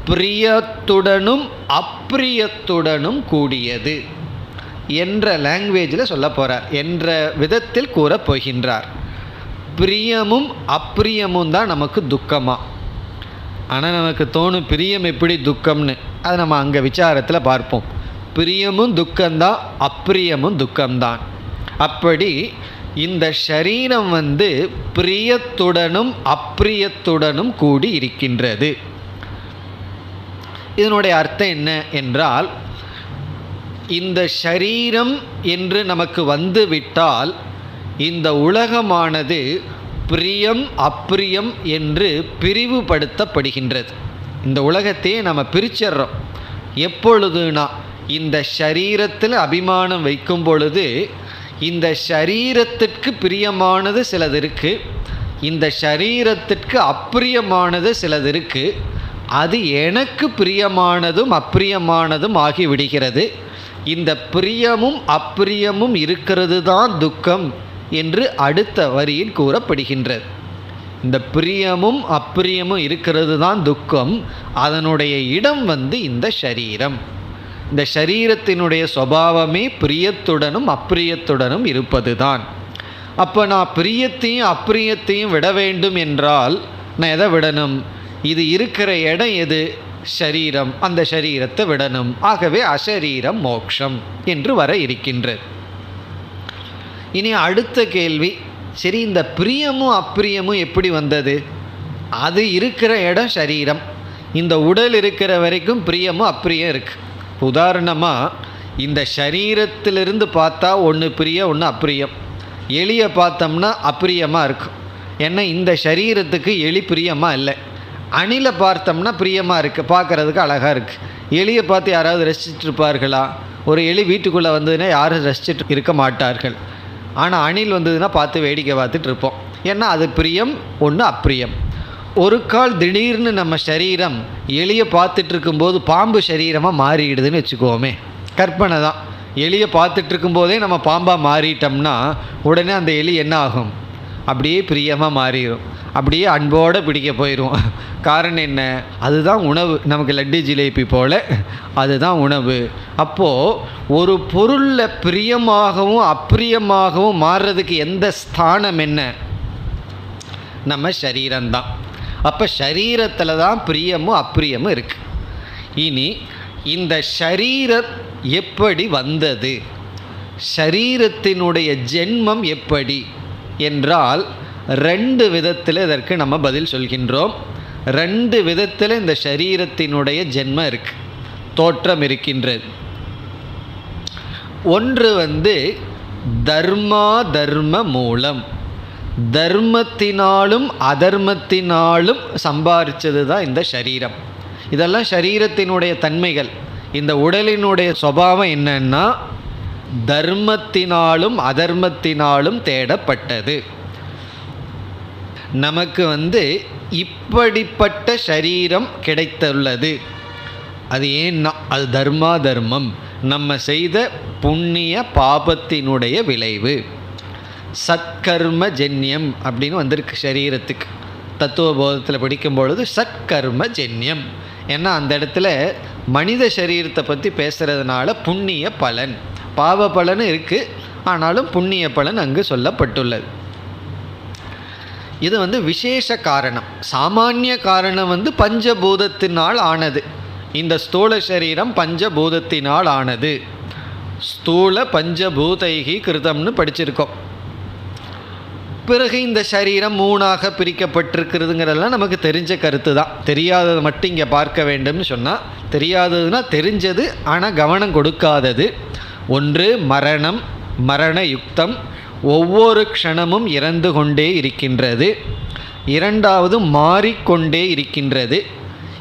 பிரியத்துடனும் அப்பிரியத்துடனும் கூடியது என்ற லாங்குவேஜில் சொல்ல போகிறார், என்ற விதத்தில் கூற போகின்றார். பிரியமும் அப்பிரியமும் தான் நமக்கு துக்கமா. ஆனால் நமக்கு தோணும் பிரியம் எப்படி துக்கம்னு. அதை நம்ம அங்கே விசாரத்தில் பார்ப்போம். பிரியமும் துக்கம்தான், அப்பிரியமும் துக்கம்தான். அப்படி இந்த சரீரம் பிரியத்துடனும் அப்பிரியத்துடனும் கூடி இருக்கின்றது. இதனுடைய அர்த்தம் என்ன என்றால், இந்த சரீரம் என்று நமக்கு விட்டால் இந்த உலகமானது பிரியம் அப்பிரியம் என்று பிரிவுபடுத்தப்படுகின்றது. இந்த உலகத்தையே நம்ம பிரிச்சிடுறோம். எப்பொழுதுனா இந்த சரீரத்தில் அபிமானம் வைக்கும் பொழுது இந்த சரீரத்திற்கு பிரியமானது சிலது இருக்குது, இந்த சரீரத்திற்கு அப்பிரியமானது சிலது இருக்குது. அது எனக்கு பிரியமானதும் அப்பிரியமானதும் ஆகிவிடுகிறது. இந்த பிரியமும் அப்பிரியமும் இருக்கிறது தான் துக்கம் என்று அடுத்த வரியில் கூறப்படுகின்றது. இந்த பிரியமும் அப்பிரியமும் இருக்கிறது தான் துக்கம். அதனுடைய இடம் இந்த சரீரம். இந்த சரீரத்தினுடைய சுபாவமே பிரியத்துடனும் அப்பிரியத்துடனும் இருப்பது தான். அப்போ நான் பிரியத்தையும் அப்பிரியத்தையும் விட வேண்டும் என்றால் நான் எதை விடணும்? இது இருக்கிற இடம் எது? சரீரம். அந்த சரீரத்தை விடணும். ஆகவே அசரீரம் மோட்சம் என்று வர இருக்கின்றது. இனி அடுத்த கேள்வி, சரி இந்த பிரியமும் அப்பிரியமும் எப்படி வந்தது? அது இருக்கிற இடம் சரீரம். இந்த உடல் இருக்கிற வரைக்கும் பிரியமும் அப்பிரியம் இருக்குது. உதாரணமாக இந்த சரீரத்திலிருந்து பார்த்தா ஒன்று பிரியம் ஒன்று அப்பிரியம். எலியை பார்த்தோம்னா அப்பிரியமாக இருக்கும், ஏன்னா இந்த சரீரத்துக்கு எலி பிரியமாக இல்லை. அணிலை பார்த்தோம்னா பிரியமாக இருக்குது, பார்க்குறதுக்கு அழகாக இருக்குது. எலியை பார்த்து யாராவது ரசிச்சுட்டு இருப்பார்களா? ஒரு எலி வீட்டுக்குள்ளே வந்ததுன்னா யாரும் ரசிச்சுட்டு இருக்க மாட்டார்கள். ஆனால் அணில் வந்ததுன்னா பார்த்து வேடிக்கை பார்த்துட்டு இருப்போம், ஏன்னா அது பிரியம் ஒன்று அப்பிரியம். ஒரு கால் திடீர்னு நம்ம சரீரம் எலியை பார்த்துட்டு இருக்கும்போது பாம்பு சரீரமாக மாறிடுதுன்னு வச்சுக்கோமே, கற்பனை தான். எலியை பார்த்துட்டு இருக்கும்போதே நம்ம பாம்பாக மாறிட்டோம்னா உடனே அந்த எலி என்ன ஆகும்? அப்படியே பிரியமாக மாறிடும், அப்படியே அன்போடு பிடிக்க போயிடும். காரணம் என்ன? அதுதான் உணவு. நமக்கு லட்டு ஜிலேபி போல் அதுதான் உணவு. அப்போது ஒரு பொருளில் பிரியமாகவும் அப்பிரியமாகவும் மாறுறதுக்கு எந்த ஸ்தானம் என்ன? நம்ம சரீரம்தான். அப்போ சரீரத்தில் தான் பிரியமும் அப்பிரியமும் இருக்குது. இனி இந்த சரீரம் எப்படி வந்தது? சரீரத்தினுடைய ஜென்மம் எப்படி என்றால் 2 விதத்தில் இதற்கு நம்ம பதில் சொல்கின்றோம். 2 விதத்தில் இந்த சரீரத்தினுடைய ஜென்மம் இருக்கு, தோற்றம் இருக்கின்றது. ஒன்று தர்மா தர்ம மூலம், தர்மத்தினாலும் அதர்மத்தினாலும் சம்பாதிச்சது தான் இந்த சரீரம். இதெல்லாம் சரீரத்தினுடைய தன்மைகள். இந்த உடலினுடைய சுபாவம் என்னன்னா தர்மத்தினாலும் அதர்மத்தினாலும் தேடப்பட்டது. நமக்கு இப்படிப்பட்ட சரீரம் கிடைத்துள்ளது. அது ஏன்னா அது தர்மா தர்மம், நம்ம செய்த புண்ணிய பாபத்தினுடைய விளைவு. சத்கர்ம ஜென்யம் அப்படின்னு வந்திருக்கு சரீரத்துக்கு. தத்துவபோதத்தில் படிக்கும்பொழுது சத்கர்ம ஜென்யம். ஏன்னா அந்த இடத்துல மனித சரீரத்தை பற்றி பேசுகிறதுனால புண்ணிய பலன், பாவ பலனும் இருக்குது, ஆனாலும் புண்ணிய பலன் அங்கு சொல்லப்பட்டுள்ளது. இது விசேஷ காரணம். சாமானிய காரணம் பஞ்சபூதத்தினால் ஆனது. இந்த ஸ்தூல சரீரம் பஞ்சபூதத்தினால் ஆனது. ஸ்தூல பஞ்சபூதைகி கிருதம்னு படிச்சிருக்கோம். பிறகு இந்த சரீரம் 3ஆக பிரிக்கப்பட்டிருக்கிறதுங்கிறதெல்லாம் நமக்கு தெரிஞ்ச கருத்து தான். தெரியாதது மட்டும் இங்கே பார்க்க வேண்டும்னு சொன்னால், தெரியாததுன்னா தெரிஞ்சது ஆனால் கவனம் கொடுக்காதது. ஒன்று மரணம், மரண யுக்தம், ஒவ்வொரு க்ஷணமும் இறந்து கொண்டே இருக்கின்றது. இரண்டாவது மாறிக்கொண்டே இருக்கின்றது.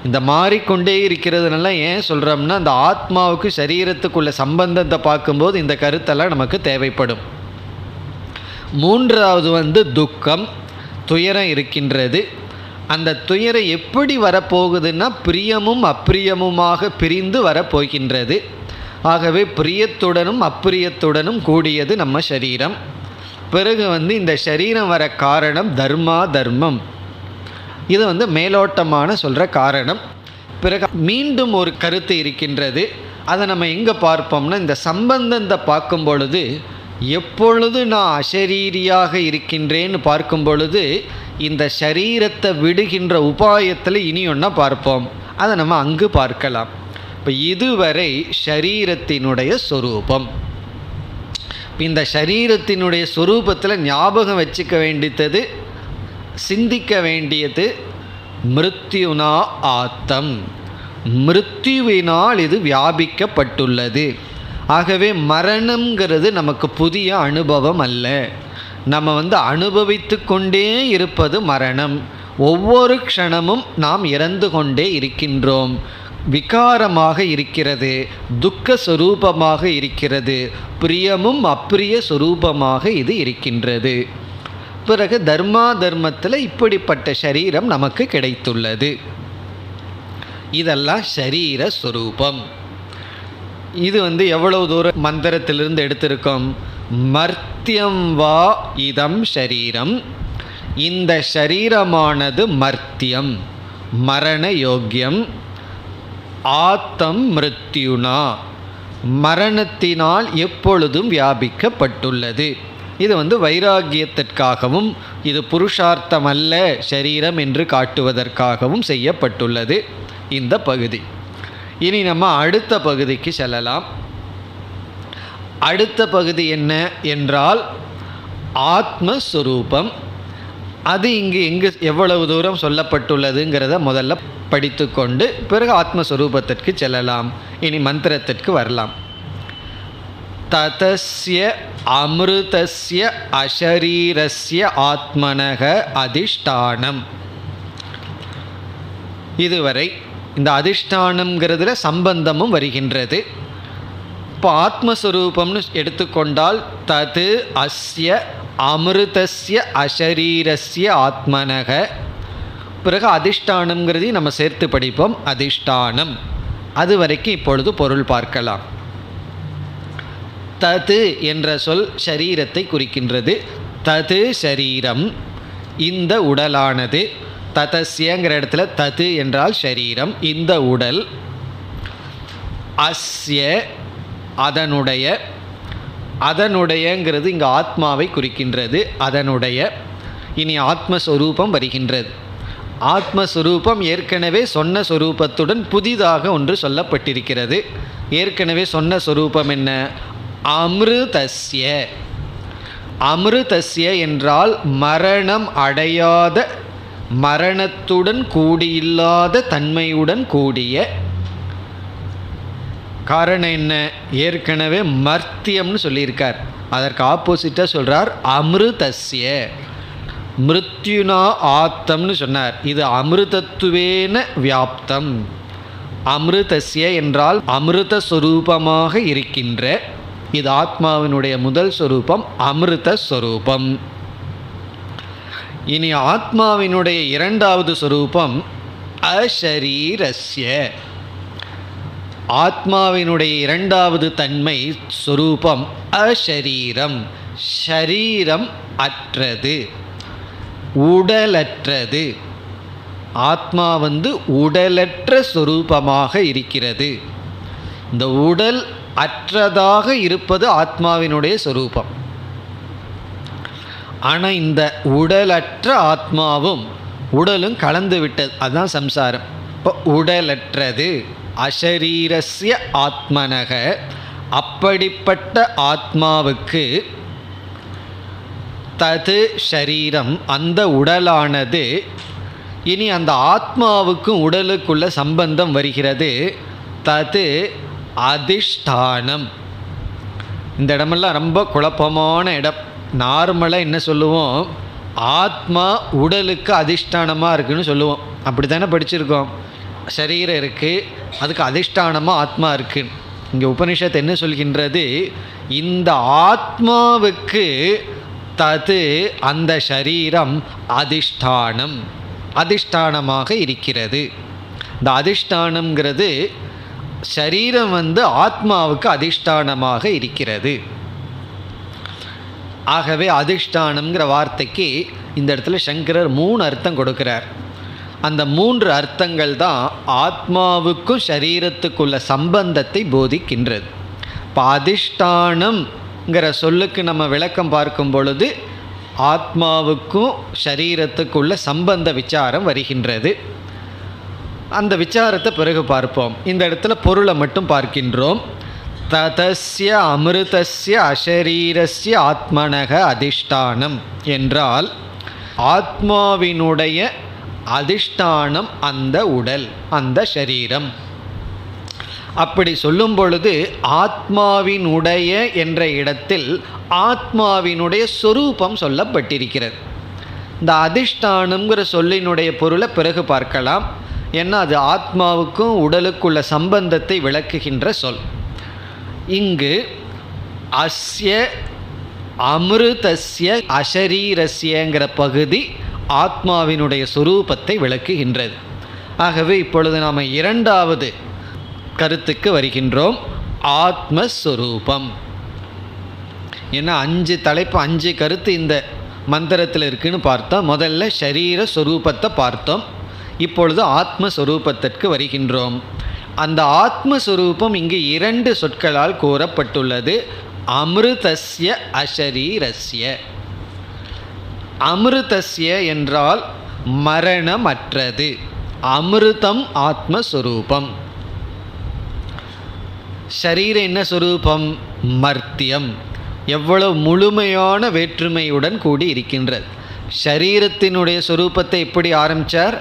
இந்த மாறிக்கொண்டே இருக்கிறதுனால ஏன் சொல்கிறோம்னா, அந்த ஆத்மாவுக்கு சரீரத்துக்குள்ள சம்பந்தத்தை பார்க்கும்போது இந்த கருத்தெல்லாம் நமக்கு தேவைப்படும். மூன்றாவது துக்கம், துயரம் இருக்கின்றது. அந்த துயரம் எப்படி வரப்போகுதுன்னா பிரியமும் அப்பிரியமுமாக பிரிந்து வரப்போகின்றது. ஆகவே பிரியத்துடனும் அப்பிரியத்துடனும் கூடியது நம்ம சரீரம். பிறகு இந்த சரீரம் வர காரணம் தர்மா தர்மம். இது மேலோட்டமான சொல்கிற காரணம். பிறகு மீண்டும் ஒரு கருத்து இருக்கின்றது. அதை நம்ம எங்கே பார்ப்போம்னா, இந்த சம்பந்தத்தை பார்க்கும் பொழுது எப்பொழுது நான் அசரீரியாக இருக்கின்றேன்னு பார்க்கும் பொழுது இந்த சரீரத்தை விடுகின்ற உபாயத்தில் இனி ஒன்றா பார்ப்போம். அதை நம்ம அங்கு பார்க்கலாம். இப்போ இதுவரை ஷரீரத்தினுடைய சொரூபம். இந்த ஷரீரத்தினுடைய சொரூபத்தில் ஞாபகம் வச்சுக்க வேண்டியது, சிந்திக்க வேண்டியது மிருத்யுனா ஆத்தம். மிருத்யுவினால் இது வியாபிக்கப்பட்டுள்ளது. ஆகவே மரணம்ங்கிறது நமக்கு புதிய அனுபவம் அல்ல. நம்ம அனுபவித்து கொண்டே இருப்பது மரணம். ஒவ்வொரு க்ஷணமும் நாம் இறந்து கொண்டே இருக்கின்றோம். விகாரமாக இருக்கிறது, துக்க சொரூபமாக இருக்கிறது, பிரியமும் அப்பிரிய சொரூபமாக இது இருக்கின்றது. பிறகு தர்மா தர்மத்தில் இப்படிப்பட்ட சரீரம் நமக்கு கிடைத்துள்ளது. இதெல்லாம் ஷரீர ஸ்வரூபம். இது எவ்வளவு தூரம் மந்திரத்திலிருந்து எடுத்திருக்கோம்? மர்த்தியம் வா இதம் ஷரீரம். இந்த ஷரீரமானது மர்த்தியம், மரண யோக்கியம். ஆத்தம் மிருத்யுனா, மரணத்தினால் எப்பொழுதும் வியாபிக்கப்பட்டுள்ளது. இது வைராகியத்திற்காகவும் இது புருஷார்த்தம் அல்ல சரீரம் என்று காட்டுவதற்காகவும் செய்யப்பட்டுள்ளது இந்த பகுதி. இனி நம்ம அடுத்த பகுதிக்கு செல்லலாம். அடுத்த பகுதி என்ன என்றால் ஆத்மஸ்வரூபம். அது இங்கு எங்கு எவ்வளவு தூரம் சொல்லப்பட்டுள்ளதுங்கிறத முதல்ல படித்து கொண்டு பிறகு ஆத்மஸ்வரூபத்திற்கு செல்லலாம். இனி மந்திரத்திற்கு வரலாம். ததஸ்ய அமிர்தஸ்ய அஷரீரஸ்ய ஆத்மனக அதிஷ்டானம். இதுவரை இந்த அதிஷ்டானம்ங்கிறதுல சம்பந்தமும் வருகின்றது. இப்போ ஆத்மஸ்வரூபம்னு எடுத்துக்கொண்டால் தது அஸ்ய அமிர்தஸ்ய அஷரீரஸ்ய ஆத்மனக. பிறகு அதிஷ்டானம்ங்கிறதையும் நம்ம சேர்த்து படிப்போம். அதிஷ்டானம் அது வரைக்கும் இப்பொழுது பொருள் பார்க்கலாம். தது என்ற சொல் ஷரீரத்தை குறிக்கின்றது. தது ஷரீரம், இந்த உடலானது. ததஸ்யங்கிற இடத்துல தது என்றால் ஷரீரம், இந்த உடல். அஸ்ய அதனுடைய, அதனுடையங்கிறது இங்கு ஆத்மாவை குறிக்கின்றது. அதனுடைய. இனி ஆத்மஸ்வரூபம் வருகின்றது. ஆத்மஸ்வரூபம் ஏற்கனவே சொன்ன சொரூபத்துடன் புதிதாக ஒன்று சொல்லப்பட்டிருக்கிறது. ஏற்கனவே சொன்ன சொரூபம் என்ன? அமிர்தஸ்ய. அமிர்தஸ்ய என்றால் மரணம் அடையாத, மரணத்துடன் கூடியில்லாத தன்மையுடன் கூடிய. காரணம் என்ன? ஏற்கனவே மர்த்தியம்னு சொல்லியிருக்கார். அதற்கு ஆப்போசிட்டாக சொல்கிறார் அமிர்தஸ்ய. மிருத்யுனா ஆத்தம்னு சொன்னார். இது அமிர்தத்துவேன வியாப்தம். அமிர்தஸ்ய என்றால் அமிர்த ஸ்வரூபமாக இருக்கின்ற. இது ஆத்மாவினுடைய முதல் ஸ்வரூபம், அமிர்த ஸ்வரூபம். இனி ஆத்மாவினுடைய இரண்டாவது ஸ்வரூபம் அஷரீரஸ்ய. ஆத்மாவினுடைய இரண்டாவது தன்மை ஸ்வரூபம் அஷரீரம். ஷரீரம் அற்றது, உடலற்றது. ஆத்மா உடலற்ற ஸ்வரூபமாக இருக்கிறது. இந்த உடல் அற்றதாக இருப்பது ஆத்மாவினுடைய ஸ்வரூபம். ஆனால் இந்த உடலற்ற ஆத்மாவும் உடலும் கலந்து விட்டது, அதுதான் சம்சாரம். இப்போ உடலற்றது, அஷரீரஸ்ய ஆத்மனக. அப்படிப்பட்ட ஆத்மாவுக்கு தது ஷரீரம், அந்த உடலானது. இனி அந்த ஆத்மாவுக்கும் உடலுக்குள்ள சம்பந்தம் வருகிறது. தது அதிஷ்டானம். இந்த இடமெல்லாம் ரொம்ப குழப்பமான இடம். நார்மலாக என்ன சொல்லுவோம்? ஆத்மா உடலுக்கு அதிஷ்டானமாக இருக்குதுன்னு சொல்லுவோம். அப்படி தானே படிச்சிருக்கோம். சரீரம் இருக்குது, அதுக்கு அதிஷ்டானமாக ஆத்மா இருக்குது. இங்கே உபனிஷத்து என்ன சொல்கின்றது? இந்த ஆத்மாவுக்கு தது, அந்த ஷரீரம் அதிஷ்டானம், அதிஷ்டானமாக இருக்கிறது. இந்த அதிஷ்டானம்ங்கிறது ஷரீரம் ஆத்மாவுக்கு அதிஷ்டானமாக இருக்கிறது. ஆகவே அதிஷ்டானம்ங்கிற வார்த்தைக்கு இந்த இடத்துல சங்கரர் 3 அர்த்தம் கொடுக்கிறார். அந்த 3 அர்த்தங்கள் தான் ஆத்மாவுக்கும் ஷரீரத்துக்குள்ள சம்பந்தத்தை போதிக்கின்றது. இப்போ அதிஷ்டானம்ங்கிற சொல்லுக்கு நம்ம விளக்கம் பார்க்கும் பொழுது ஆத்மாவுக்கும் ஷரீரத்துக்குள்ள சம்பந்த விசாரம் வருகின்றது. அந்த விசாரத்தை பிறகு பார்ப்போம். இந்த இடத்துல பொருளை மட்டும் பார்க்கின்றோம். ததஸ்ய அமிர்தஸ்ய அஷரீரஸ்ய ஆத்மனக அதிஷ்டானம் என்றால் ஆத்மாவினுடைய அதிஷ்டானம் அந்த உடல், அந்த ஷரீரம். அப்படி சொல்லும் பொழுது ஆத்மாவினுடைய என்ற இடத்தில் ஆத்மாவினுடைய சொரூபம் சொல்லப்பட்டிருக்கிறது. இந்த அதிஷ்டானம்ங்கிற சொல்லினுடைய பொருளை பிறகு பார்க்கலாம். ஏன்னா அது ஆத்மாவுக்கும் உடலுக்குள்ள சம்பந்தத்தை விளக்குகின்ற சொல். இங்கு அஸ்ய அமிர்தஸ்ய அஷரீரஸ்யங்கிற பகுதி ஆத்மாவினுடைய சொரூபத்தை விளக்குகின்றது. ஆகவே இப்பொழுது நாம் இரண்டாவது கருத்துக்கு வருகின்றோம். ஆத்மஸ்வரூபம். ஏன்னா 5 தலைப்பு 5 கருத்து இந்த மந்திரத்தில் இருக்குன்னு பார்த்தோம். முதல்ல ஷரீர ஸ்வரூபத்தை பார்த்தோம். இப்பொழுது ஆத்மஸ்வரூபத்திற்கு வருகின்றோம். அந்த ஆத்மஸ்வரூபம் இங்கு 2 சொற்களால் கூறப்பட்டுள்ளது. அமிர்தஸ்ய அஷரீரஸ்ய. அமிர்தஸ்ய என்றால் மரணமற்றது. அமிர்தம் ஆத்மஸ்வரூபம். ஷரீரம் என்ன சொரூபம்? மர்த்தியம். எவ்வளவு முழுமையான வேற்றுமையுடன் கூடி இருக்கின்றது. ஷரீரத்தினுடைய சொரூபத்தை எப்படி ஆரம்பித்தார்?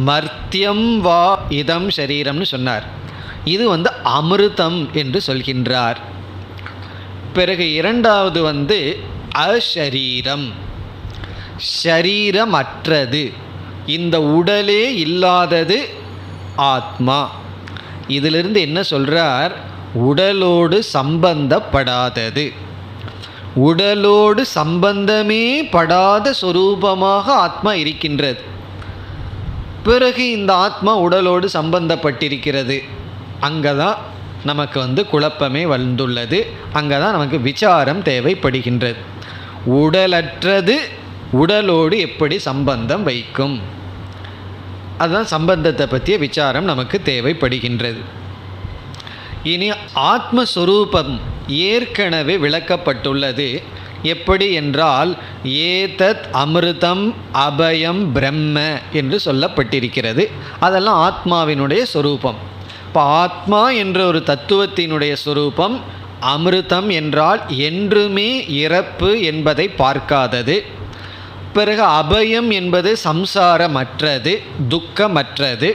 மர்த்தியம் வா இதம் ஷரீரம்னு சொன்னார். இது அமிர்தம் என்று சொல்கின்றார். பிறகு இரண்டாவது அஷரீரம். ஷரீரமற்றது, இந்த உடலே இல்லாதது ஆத்மா. இதிலிருந்து என்ன சொல்றார்? உடலோடு சம்பந்தப்படாதது, உடலோடு சம்பந்தமே படாத சொரூபமாக ஆத்மா இருக்கின்றது. பிறகு இந்த ஆத்மா உடலோடு சம்பந்தப்பட்டிருக்கிறது. அங்கே தான் நமக்கு குழப்பமே வந்துள்ளது. அங்கே தான் நமக்கு விசாரம் தேவைப்படுகின்றது. உடலற்றது உடலோடு எப்படி சம்பந்தம் வைக்கும்? அதுதான் சம்பந்தத்தை பற்றிய விசாரம் நமக்கு தேவைப்படுகின்றது. இனி ஆத்மஸ்வரூபம் ஏற்கனவே விளக்கப்பட்டுள்ளது. எப்படி என்றால் ஏதத் அமிர்தம் அபயம் பிரம்ம என்று சொல்லப்பட்டிருக்கிறது. அதெல்லாம் ஆத்மாவினுடைய சொரூபம். இப்போ ஆத்மா என்ற ஒரு தத்துவத்தினுடைய சொரூபம் அமிர்தம் என்றால் என்றுமே இறப்பு என்பதை பார்க்காதது. பிறகு அபயம் என்பது சம்சாரமற்றது, துக்கமற்றது.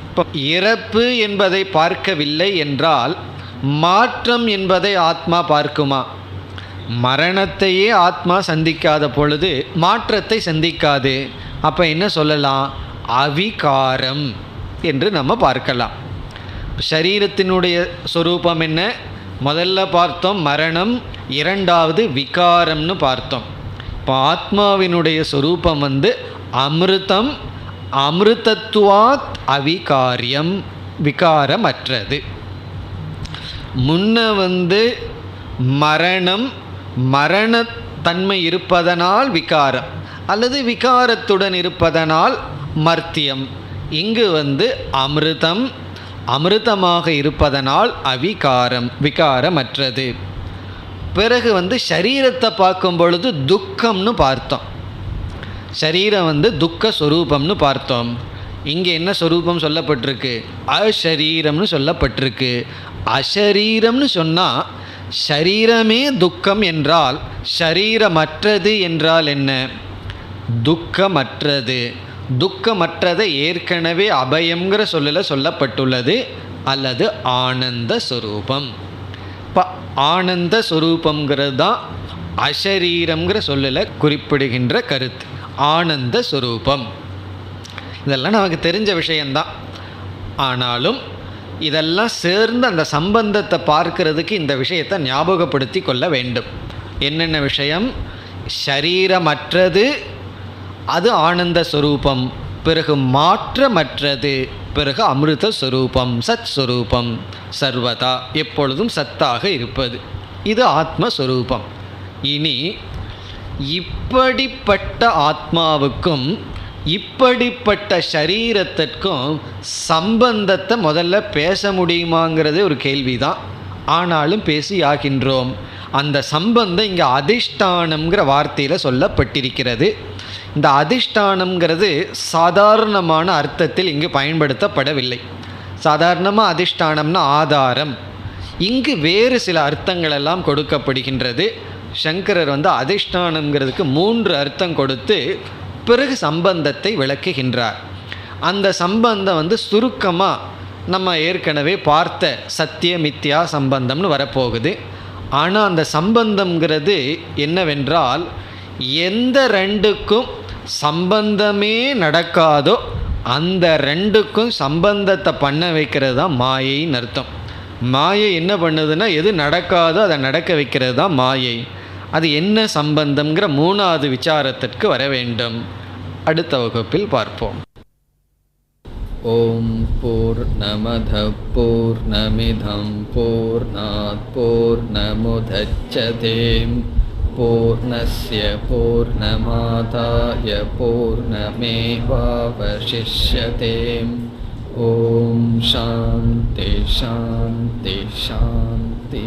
இப்போ இறப்பு என்பதை பார்க்கவில்லை என்றால் மாற்றம் என்பதை ஆத்மா பார்க்குமா? மரணத்தையே ஆத்மா சந்திக்காத பொழுது மாற்றத்தை சந்திக்காது. அப்போ என்ன சொல்லலாம்? அவிகாரம் என்று நம்ம பார்க்கலாம். சரீரத்தினுடைய சொரூபம் என்ன? முதல்ல பார்த்தோம் மரணம், இரண்டாவது விகாரம்னு பார்த்தோம். இப்போ ஆத்மாவினுடைய சொரூபம் அமிர்தம், அமிர்தத்துவாத் அவிகாரியம், விகாரமற்றது. முன்ன மரணம், மரணத்தன்மை இருப்பதனால் விகாரம், அல்லது விகாரத்துடன் இருப்பதனால் மர்த்தியம். இங்கு அமிர்தம், அமிர்தமாக இருப்பதனால் அவிகாரம், விகாரமற்றது. பிறகு சரீரத்தை பார்க்கும் பொழுது துக்கம்னு பார்த்தோம். சரீரம் துக்க சொரூபம்னு பார்த்தோம். இங்கே என்ன சொரூபம் சொல்லப்பட்டிருக்கு? அஷரீரம்னு சொல்லப்பட்டிருக்கு. அஷரீரம்னு சொன்னால் ஷரீரமே துக்கம் என்றால் ஷரீரமற்றது என்றால் என்ன? துக்கமற்றது. துக்கமற்றதை ஏற்கனவே அபயம்ங்கிற சொல்லில் சொல்லப்பட்டுள்ளது, அல்லது ஆனந்த ஸ்வரூபம். இப்போ ஆனந்த ஸ்வரூபங்கிறது தான் அஷரீரம்ங்கிற சொல்லில் குறிப்பிடுகின்ற கருத்து. ஆனந்த ஸ்வரூபம். இதெல்லாம் நமக்கு தெரிஞ்ச விஷயந்தான். ஆனாலும் இதெல்லாம் சேர்ந்து அந்த சம்பந்தத்தை பார்க்கறதுக்கு இந்த விஷயத்தை ஞாபகப்படுத்தி கொள்ள வேண்டும். என்னென்ன விஷயம்? ஷரீரமற்றது, அது ஆனந்த ஸ்வரூபம். பிறகு மாற்றமற்றது, பிறகு அமிர்த ஸ்வரூபம், சத் ஸ்வரூபம், சர்வதா எப்பொழுதும் சத்தாக இருப்பது. இது ஆத்மஸ்வரூபம். இனி இப்படிப்பட்ட ஆத்மாவுக்கும் இப்படிப்பட்ட சரீரத்திற்கும் சம்பந்தத்தை முதல்ல பேச முடியுமாங்கிறதே ஒரு கேள்விதான். ஆனாலும் பேசி ஆகின்றோம். அந்த சம்பந்தம் இங்கே அதிஷ்டானம்ங்கிற வார்த்தையில் சொல்லப்பட்டிருக்கிறது. இந்த அதிஷ்டானம்ங்கிறது சாதாரணமான அர்த்தத்தில் இங்கு பயன்படுத்தப்படவில்லை. சாதாரணமாக அதிஷ்டானம்னா ஆதாரம். இங்கு வேறு சில அர்த்தங்கள் எல்லாம் கொடுக்கப்படுகின்றது. சங்கரர் அதிஷ்டானம்ங்கிறதுக்கு 3 அர்த்தம் கொடுத்து பிறகு சம்பந்தத்தை விளக்குகின்றார். அந்த சம்பந்தம் சுருக்கமாக நம்ம ஏற்கனவே பார்த்த சத்திய மித்யா சம்பந்தம்னு வரப்போகுது. ஆனால் அந்த சம்பந்தம்ங்கிறது என்னவென்றால், எந்த ரெண்டுக்கும் சம்பந்தமே நடக்காதோ அந்த ரெண்டுக்கும் சம்பந்தத்தை பண்ண வைக்கிறது தான் மாயைன்னு அர்த்தம். மாயை என்ன பண்ணுதுன்னா, எது நடக்காதோ அதை நடக்க வைக்கிறது தான் மாயை. அது என்ன சம்பந்தம்ங்கிற 3வது விசாரத்திற்கு வர வேண்டும். அடுத்த வகுப்பில் பார்ப்போம். ஓம் பூர்ணமத பூர்ணமிதம் பூர்ணாத் பூர்ணமுதச்யதே பூர்ணஸ்ய பூர்ணமாதாய பூர்ணமேவாவசிஷ்யதே. ஓம் சாந்தி சாந்தி சாந்தி.